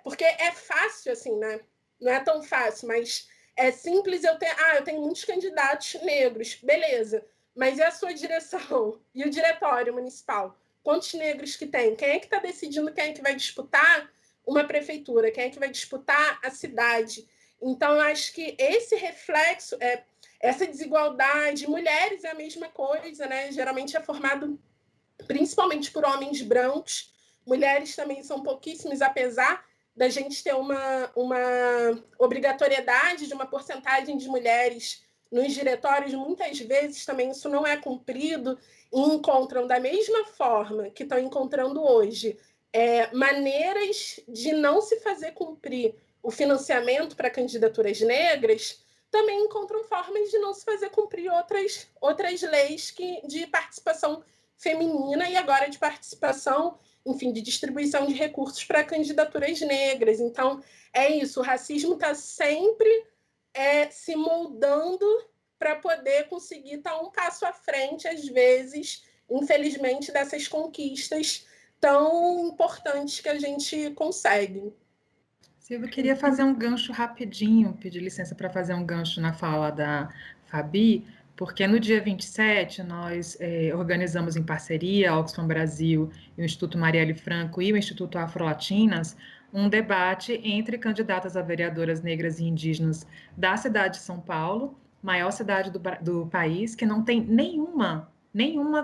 porque é fácil, assim, né? Não é tão fácil, mas é simples eu tenho muitos candidatos negros, beleza, mas e a sua direção? E o diretório municipal? Quantos negros que tem? Quem é que está decidindo quem é que vai disputar uma prefeitura? Quem é que vai disputar a cidade? Então, eu acho que esse reflexo, essa desigualdade, mulheres é a mesma coisa, né? Geralmente é formado principalmente por homens brancos, mulheres também são pouquíssimas, apesar da gente ter uma obrigatoriedade de uma porcentagem de mulheres nos diretórios, muitas vezes também isso não é cumprido, e encontram da mesma forma que estão encontrando hoje maneiras de não se fazer cumprir o financiamento para candidaturas negras, também encontram formas de não se fazer cumprir outras leis de participação feminina e agora de participação, enfim, de distribuição de recursos para candidaturas negras. Então, é isso, o racismo está sempre se moldando para poder conseguir estar um passo à frente, às vezes, infelizmente, dessas conquistas tão importantes que a gente consegue. Silvia, eu queria fazer um gancho rapidinho, pedir licença para fazer um gancho na fala da Fabi, porque no dia 27 nós organizamos em parceria, a Oxfam Brasil e o Instituto Marielle Franco e o Instituto Afrolatinas, um debate entre candidatas a vereadoras negras e indígenas da cidade de São Paulo, maior cidade do país, que não tem nenhuma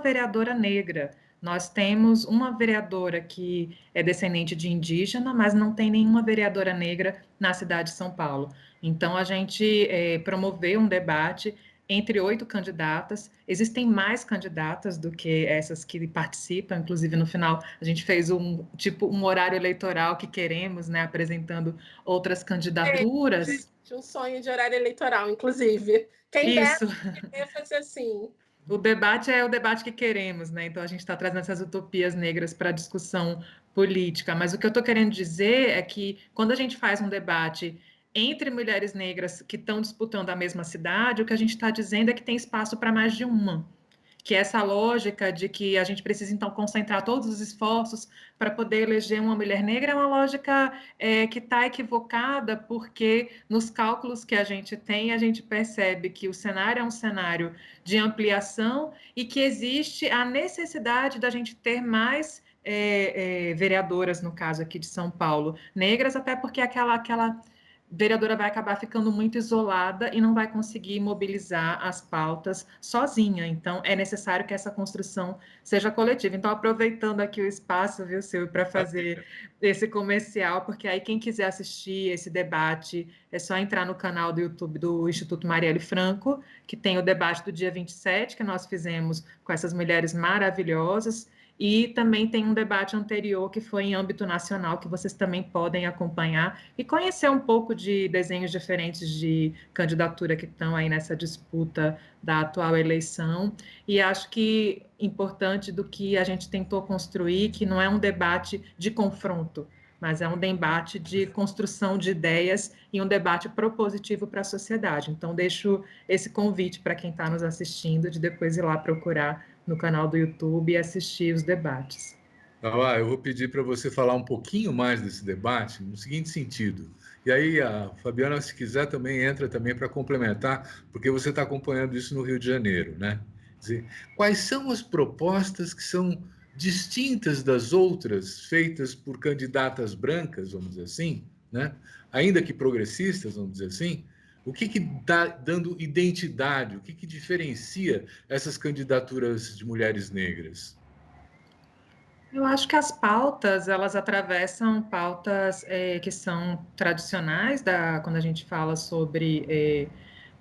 vereadora negra. Nós temos uma vereadora que é descendente de indígena, mas não tem nenhuma vereadora negra na cidade de São Paulo. Então, a gente promoveu um debate entre 8 candidatas. Existem mais candidatas do que essas que participam. Inclusive, no final, a gente fez um horário eleitoral que queremos, né, apresentando outras candidaturas. Um sonho de horário eleitoral, inclusive. Quem dera fosse assim. O debate é o debate que queremos, né? Então a gente está trazendo essas utopias negras para a discussão política. Mas o que eu estou querendo dizer é que quando a gente faz um debate entre mulheres negras que estão disputando a mesma cidade, o que a gente está dizendo é que tem espaço para mais de uma. Que essa lógica de que a gente precisa, então, concentrar todos os esforços para poder eleger uma mulher negra é uma lógica que está equivocada, porque nos cálculos que a gente tem, a gente percebe que o cenário é um cenário de ampliação e que existe a necessidade da gente ter mais vereadoras, no caso aqui de São Paulo, negras, até porque aquela vereadora vai acabar ficando muito isolada e não vai conseguir mobilizar as pautas sozinha. Então, é necessário que essa construção seja coletiva. Então, aproveitando aqui o espaço, viu, Silvio, para fazer esse comercial, porque aí quem quiser assistir esse debate é só entrar no canal do YouTube do Instituto Marielle Franco, que tem o debate do dia 27, que nós fizemos com essas mulheres maravilhosas. E também tem um debate anterior que foi em âmbito nacional, que vocês também podem acompanhar e conhecer um pouco de desenhos diferentes de candidatura que estão aí nessa disputa da atual eleição. E acho que importante do que a gente tentou construir, que não é um debate de confronto, mas é um debate de construção de ideias e um debate propositivo para a sociedade. Então, deixo esse convite para quem está nos assistindo, de depois ir lá procurar no canal do YouTube e assistir os debates. Eu vou pedir para você falar um pouquinho mais desse debate, no seguinte sentido. E aí, a Fabiana, se quiser, também entra também para complementar, porque você está acompanhando isso no Rio de Janeiro, né? Quer dizer, quais são as propostas que são distintas das outras feitas por candidatas brancas, vamos dizer assim, né? Ainda que progressistas, vamos dizer assim, o que está dando identidade, o que diferencia essas candidaturas de mulheres negras? Eu acho que as pautas, elas atravessam pautas que são tradicionais, quando a gente fala sobre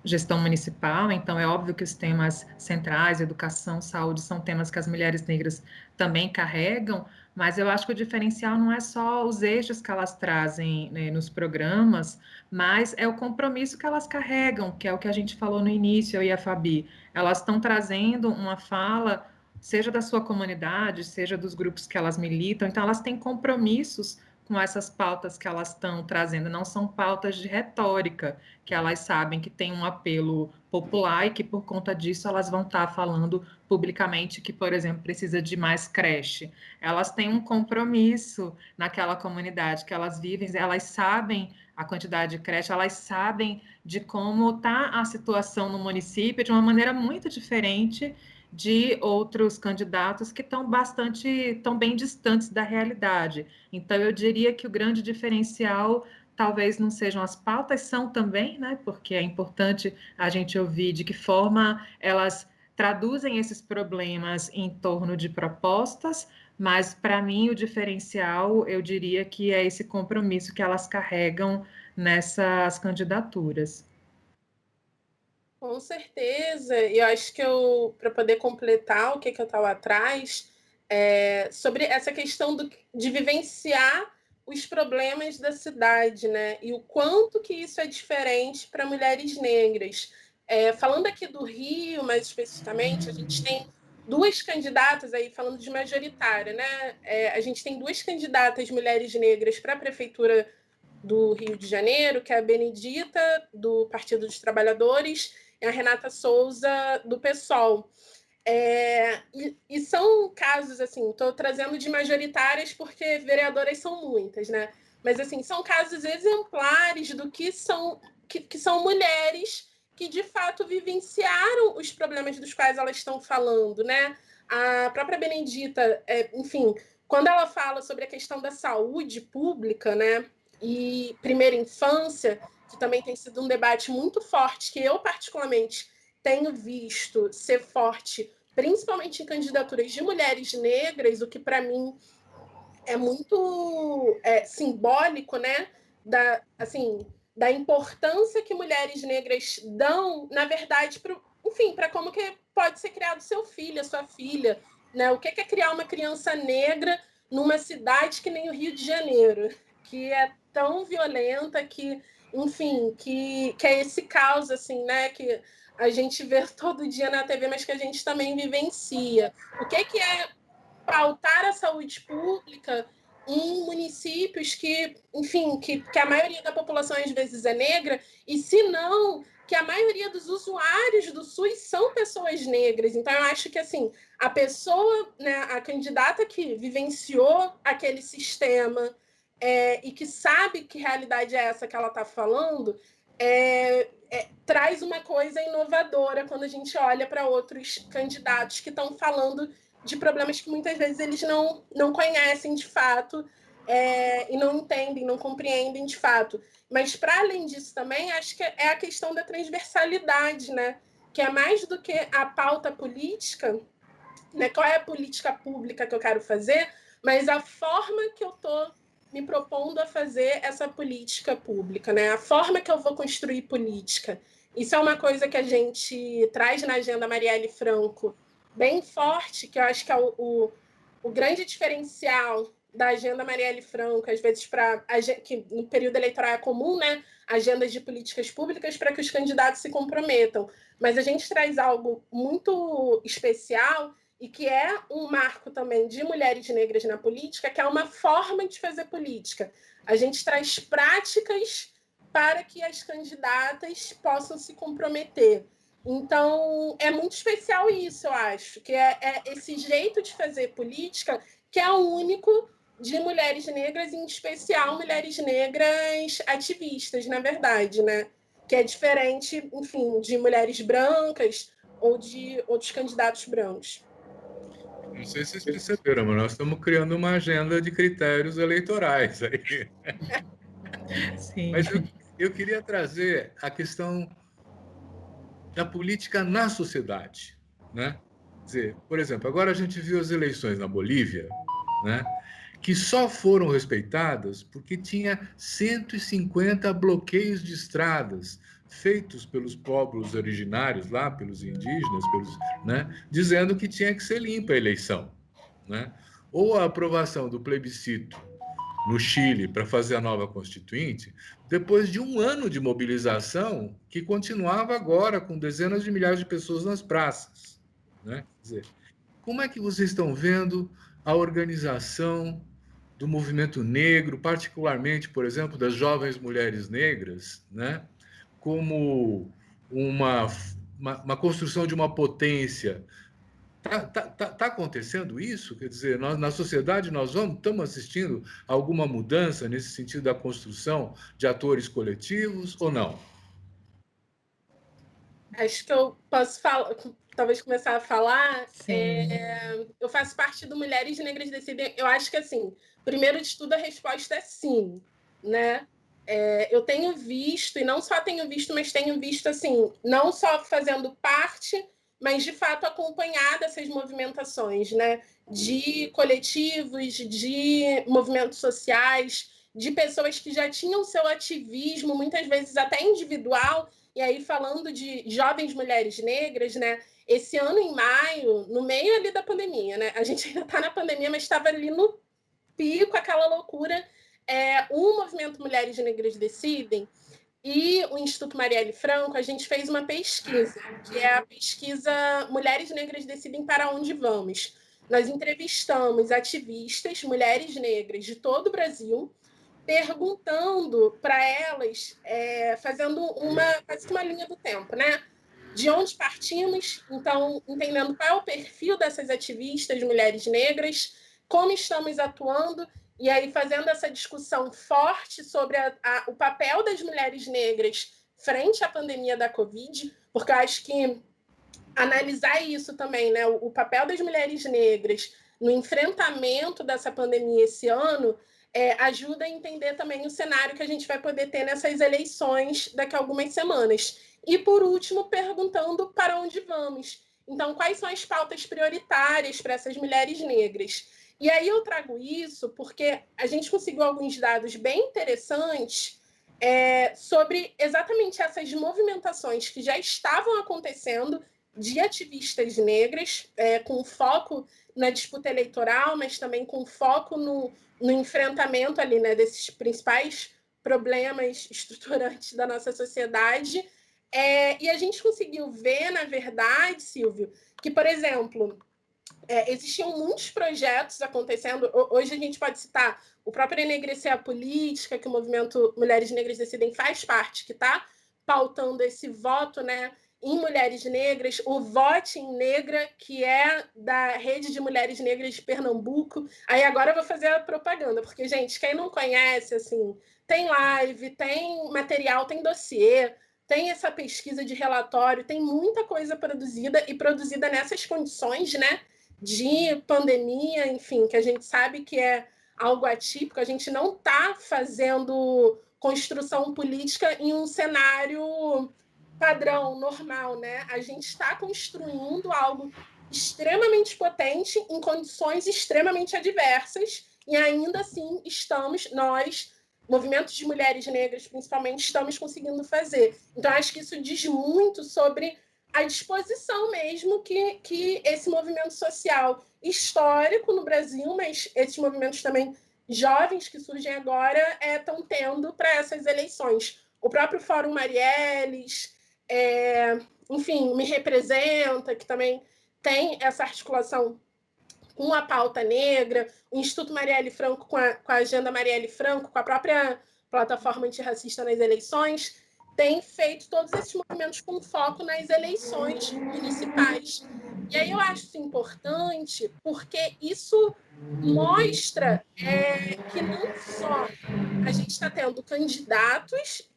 gestão municipal, então é óbvio que os temas centrais, educação, saúde, são temas que as mulheres negras também carregam, mas eu acho que o diferencial não é só os eixos que elas trazem, né, nos programas, mas é o compromisso que elas carregam, que é o que a gente falou no início, eu e a Fabi. Elas estão trazendo uma fala, seja da sua comunidade, seja dos grupos que elas militam, então elas têm compromissos com essas pautas que elas estão trazendo, não são pautas de retórica, que elas sabem que tem um apelo popular e que por conta disso elas vão estar falando publicamente que, por exemplo, precisa de mais creche. Elas têm um compromisso naquela comunidade que elas vivem, elas sabem a quantidade de creche, elas sabem de como está a situação no município de uma maneira muito diferente de outros candidatos que estão bem distantes da realidade. Então, eu diria que o grande diferencial talvez não sejam as pautas, são também, né? Porque é importante a gente ouvir de que forma elas traduzem esses problemas em torno de propostas, mas para mim o diferencial, eu diria que é esse compromisso que elas carregam nessas candidaturas. Com certeza, e eu acho que para poder completar o que eu estava atrás, sobre essa questão de vivenciar os problemas da cidade, né? E o quanto que isso é diferente para mulheres negras. Falando aqui do Rio, mais especificamente, a gente tem duas candidatas aí, falando de majoritária, né? A gente tem duas candidatas mulheres negras para a prefeitura do Rio de Janeiro, que é a Benedita, do Partido dos Trabalhadores, e a Renata Souza, do PSOL. E são casos, assim, estou trazendo de majoritárias porque vereadoras são muitas, né? Mas, assim, são casos exemplares do que são mulheres que, de fato, vivenciaram os problemas dos quais elas estão falando, né? A própria Benedita, enfim, quando ela fala sobre a questão da saúde pública, né? E primeira infância, que também tem sido um debate muito forte, que eu, particularmente, tenho visto ser forte, principalmente em candidaturas de mulheres negras, o que, para mim, é muito simbólico, né? Da importância que mulheres negras dão, na verdade, para como que pode ser criado seu filho, a sua filha, né? O que é criar uma criança negra numa cidade que nem o Rio de Janeiro, que é tão violenta, que, enfim, que é esse caos, assim, né? Que a gente vê todo dia na TV, mas que a gente também vivencia. O que é pautar a saúde pública em municípios que, enfim, que a maioria da população às vezes é negra, e se não, que a maioria dos usuários do SUS são pessoas negras. Então, eu acho que, assim, a pessoa, né, a candidata que vivenciou aquele sistema e que sabe que realidade é essa que ela está falando, traz uma coisa inovadora quando a gente olha para outros candidatos que estão falando de problemas que muitas vezes eles não conhecem de fato e não entendem, não compreendem de fato. Mas, para além disso também, acho que é a questão da transversalidade, né? Que é mais do que a pauta política, né? Qual é a política pública que eu quero fazer, mas a forma que eu estou me propondo a fazer essa política pública, né? A forma que eu vou construir política. Isso é uma coisa que a gente traz na agenda Marielle Franco bem forte, que eu acho que é o grande diferencial da agenda Marielle Franco, às vezes que no período eleitoral é comum, né? Agendas de políticas públicas para que os candidatos se comprometam. Mas a gente traz algo muito especial e que é um marco também de mulheres negras na política, que é uma forma de fazer política. A gente traz práticas para que as candidatas possam se comprometer. Então, é muito especial isso, eu acho, que é esse jeito de fazer política que é o único de mulheres negras, em especial mulheres negras ativistas, na verdade, né? Que é diferente, enfim, de mulheres brancas ou de outros candidatos brancos. Não sei se vocês perceberam, mas nós estamos criando uma agenda de critérios eleitorais aí. Sim. Mas eu queria trazer a questão da política na sociedade, né? Quer dizer, por exemplo, agora a gente viu as eleições na Bolívia, né? Que só foram respeitadas porque tinha 150 bloqueios de estradas feitos pelos povos originários lá, pelos indígenas, né, dizendo que tinha que ser limpa a eleição, né? Ou a aprovação do plebiscito no Chile para fazer a nova Constituinte, depois de um ano de mobilização que continuava agora com dezenas de milhares de pessoas nas praças, né? Quer dizer, como é que vocês estão vendo a organização do movimento negro, particularmente, por exemplo, das jovens mulheres negras, né? Como uma construção de uma potência. Tá acontecendo isso? Quer dizer, nós, na sociedade nós estamos assistindo a alguma mudança nesse sentido da construção de atores coletivos ou não? Acho que eu posso falar, talvez começar a falar. Eu faço parte do Mulheres Negras Decidem. Eu acho que, assim, primeiro de tudo, a resposta é sim, né? Eu tenho visto, e não só tenho visto, mas tenho visto, assim, não só fazendo parte, mas, de fato, acompanhado essas movimentações, né? De coletivos, de movimentos sociais, de pessoas que já tinham seu ativismo, muitas vezes até individual. E aí, falando de jovens mulheres negras, né? Esse ano, em maio, no meio ali da pandemia, né? A gente ainda está na pandemia, mas estava ali no pico, aquela loucura. O movimento Mulheres Negras Decidem e o Instituto Marielle Franco, a gente fez uma pesquisa, que é a pesquisa Mulheres Negras Decidem para Onde Vamos. Nós entrevistamos ativistas, mulheres negras de todo o Brasil, perguntando para elas, fazendo quase que uma linha do tempo, né? De onde partimos, então, entendendo qual é o perfil dessas ativistas, mulheres negras, como estamos atuando, e aí fazendo essa discussão forte sobre o papel das mulheres negras frente à pandemia da Covid, porque eu acho que analisar isso também, né? O papel das mulheres negras no enfrentamento dessa pandemia esse ano ajuda a entender também o cenário que a gente vai poder ter nessas eleições daqui a algumas semanas. E, por último, perguntando para onde vamos. Então, quais são as pautas prioritárias para essas mulheres negras? E aí eu trago isso porque a gente conseguiu alguns dados bem interessantes sobre exatamente essas movimentações que já estavam acontecendo de ativistas negras, com foco na disputa eleitoral, mas também com foco no enfrentamento ali, né, desses principais problemas estruturantes da nossa sociedade. E a gente conseguiu ver, na verdade, Silvio, que, por exemplo, existiam muitos projetos acontecendo. Hoje a gente pode citar o próprio Enegrecer a Política, que o movimento Mulheres Negras Decidem faz parte, que está pautando esse voto, né, em mulheres negras, o Vote em Negra, que é da Rede de Mulheres Negras de Pernambuco. Aí agora eu vou fazer a propaganda, porque, gente, quem não conhece, assim, tem live, tem material, tem dossiê, tem essa pesquisa de relatório, tem muita coisa produzida, e produzida nessas condições, né, de pandemia, enfim, que a gente sabe que é algo atípico. A gente não está fazendo construção política em um cenário padrão, normal, né? A gente está construindo algo extremamente potente em condições extremamente adversas, e ainda assim nós, movimentos de mulheres negras principalmente, estamos conseguindo fazer. Então, acho que isso diz muito sobre a disposição mesmo que esse movimento social histórico no Brasil, mas esses movimentos também jovens que surgem agora estão tendo para essas eleições. O próprio Fórum Marielles, enfim, Me Representa, que também tem essa articulação com a pauta negra, o Instituto Marielle Franco com a Agenda Marielle Franco, com a própria plataforma antirracista nas eleições, tem feito todos esses movimentos com foco nas eleições municipais. E aí eu acho isso importante porque isso mostra que não só a gente está tendo candidatas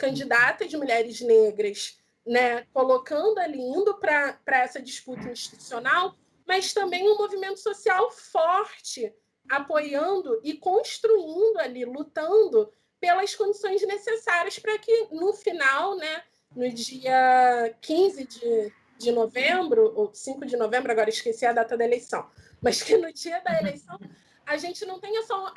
de mulheres negras, né, colocando ali, indo para essa disputa institucional, mas também um movimento social forte, apoiando e construindo ali, lutando pelas condições necessárias para que, no final, né, no dia 15 de novembro, ou 5 de novembro, agora esqueci a data da eleição, mas que no dia da eleição a gente não tenha só,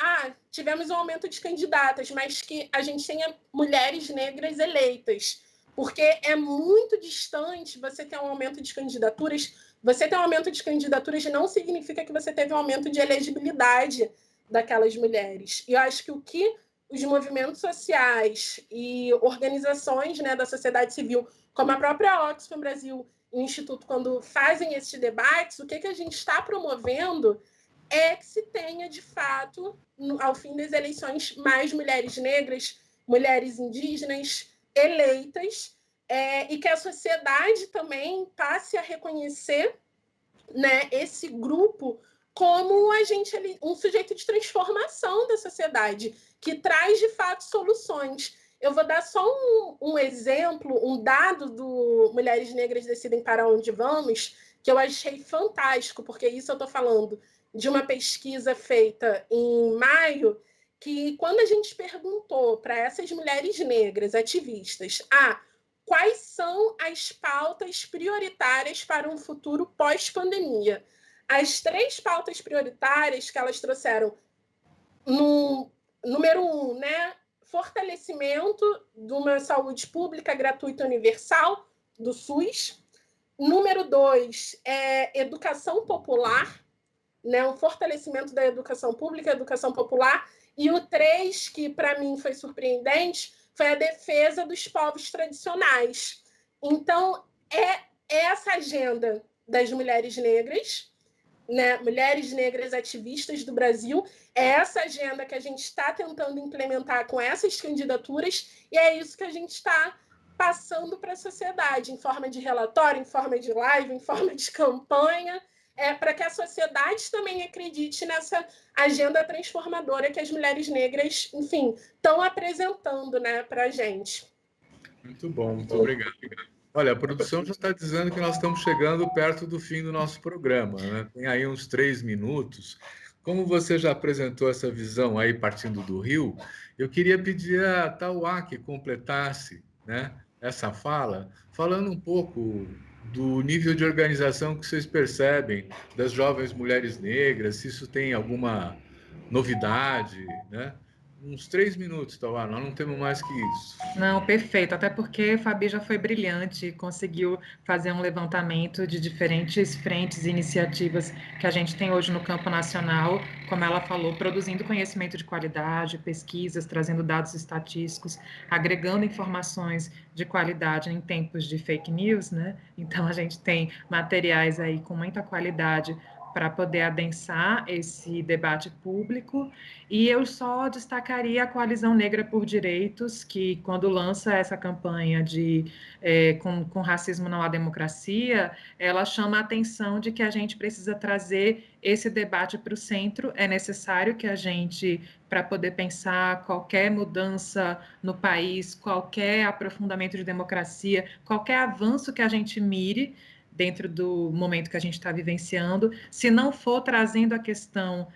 tivemos um aumento de candidatas, mas que a gente tenha mulheres negras eleitas. porque é muito distante você ter um aumento de candidaturas. Você ter um aumento de candidaturas não significa que você teve um aumento de elegibilidade daquelas mulheres. E eu acho que o que os movimentos sociais e organizações, né, da sociedade civil, como a própria Oxfam Brasil e o Instituto, quando fazem esses debates, o que a gente está promovendo é que se tenha, de fato, ao fim das eleições, mais mulheres negras, mulheres indígenas eleitas, e que a sociedade também passe a reconhecer, né, esse grupo como um sujeito de transformação da sociedade, que traz, de fato, soluções. Eu vou dar só um exemplo, um dado do Mulheres Negras Decidem Para Onde Vamos, que eu achei fantástico, porque isso eu estou falando de uma pesquisa feita em maio, que quando a gente perguntou para essas mulheres negras ativistas, quais são as pautas prioritárias para um futuro pós-pandemia? As 3 pautas prioritárias que elas trouxeram, número 1, né, fortalecimento de uma saúde pública gratuita universal, do SUS. Número 2, educação popular, né, um fortalecimento da educação pública, educação popular. E o 3, que para mim foi surpreendente, foi a defesa dos povos tradicionais. Então, é essa agenda das mulheres negras, né, mulheres negras ativistas do Brasil, é essa agenda que a gente está tentando implementar com essas candidaturas, e é isso que a gente está passando para a sociedade, em forma de relatório, em forma de live, em forma de campanha, para que a sociedade também acredite nessa agenda transformadora que as mulheres negras, enfim, estão apresentando, né, para a gente. Muito bom, muito obrigado. Olha, a produção já está dizendo que nós estamos chegando perto do fim do nosso programa, né? Tem aí uns 3 minutos. Como você já apresentou essa visão aí partindo do Rio, eu queria pedir a Tauá que completasse, né, essa fala, falando um pouco do nível de organização que vocês percebem das jovens mulheres negras, se isso tem alguma novidade, né? Uns 3 minutos, Tauá, nós não temos mais que isso. Não, perfeito. Até porque a Fabi já foi brilhante e conseguiu fazer um levantamento de diferentes frentes e iniciativas que a gente tem hoje no campo nacional, como ela falou, produzindo conhecimento de qualidade, pesquisas, trazendo dados estatísticos, agregando informações de qualidade em tempos de fake news, né? Então a gente tem materiais aí com muita qualidade para poder adensar esse debate público. E eu só destacaria a Coalizão Negra por Direitos, que quando lança essa campanha de com racismo não há democracia, ela chama a atenção de que a gente precisa trazer esse debate para o centro. É necessário que a gente, para poder pensar qualquer mudança no país, qualquer aprofundamento de democracia, qualquer avanço que a gente mire dentro do momento que a gente está vivenciando, se não for trazendo a questão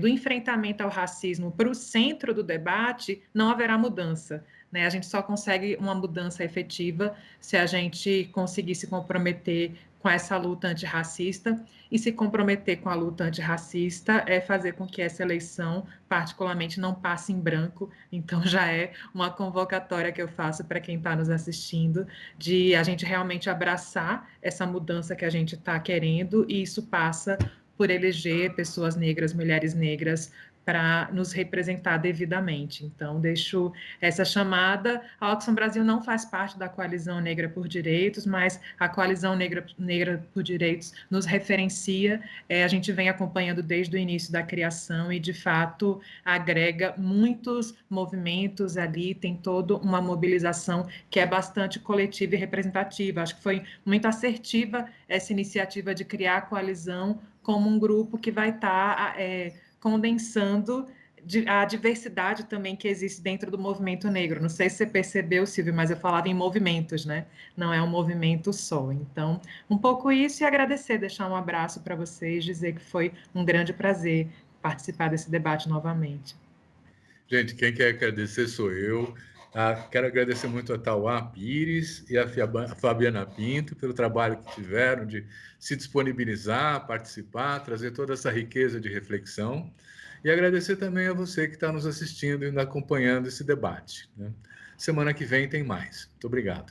do enfrentamento ao racismo para o centro do debate, não haverá mudança. Né? A gente só consegue uma mudança efetiva se a gente conseguir se comprometer com essa luta antirracista, e se comprometer com a luta antirracista é fazer com que essa eleição, particularmente, não passe em branco. Então, já é uma convocatória que eu faço para quem está nos assistindo, de a gente realmente abraçar essa mudança que a gente está querendo, e isso passa por eleger pessoas negras, mulheres negras, para nos representar devidamente. Então, deixo essa chamada. A Oxfam Brasil não faz parte da Coalizão Negra por Direitos, mas a Coalizão Negra por Direitos nos referencia. A gente vem acompanhando desde o início da criação e, de fato, agrega muitos movimentos ali, tem toda uma mobilização que é bastante coletiva e representativa. Acho que foi muito assertiva essa iniciativa de criar a coalizão como um grupo que vai estar condensando a diversidade também que existe dentro do movimento negro. Não sei se você percebeu, Silvio, mas eu falava em movimentos, né? Não é um movimento só. Então, um pouco isso, e agradecer, deixar um abraço para vocês, dizer que foi um grande prazer participar desse debate novamente. Gente, quem quer agradecer sou eu. Quero agradecer muito a Tauá Pires e a Fabiana Pinto pelo trabalho que tiveram de se disponibilizar, participar, trazer toda essa riqueza de reflexão. E agradecer também a você que está nos assistindo e nos acompanhando esse debate. Né? Semana que vem tem mais. Muito obrigado.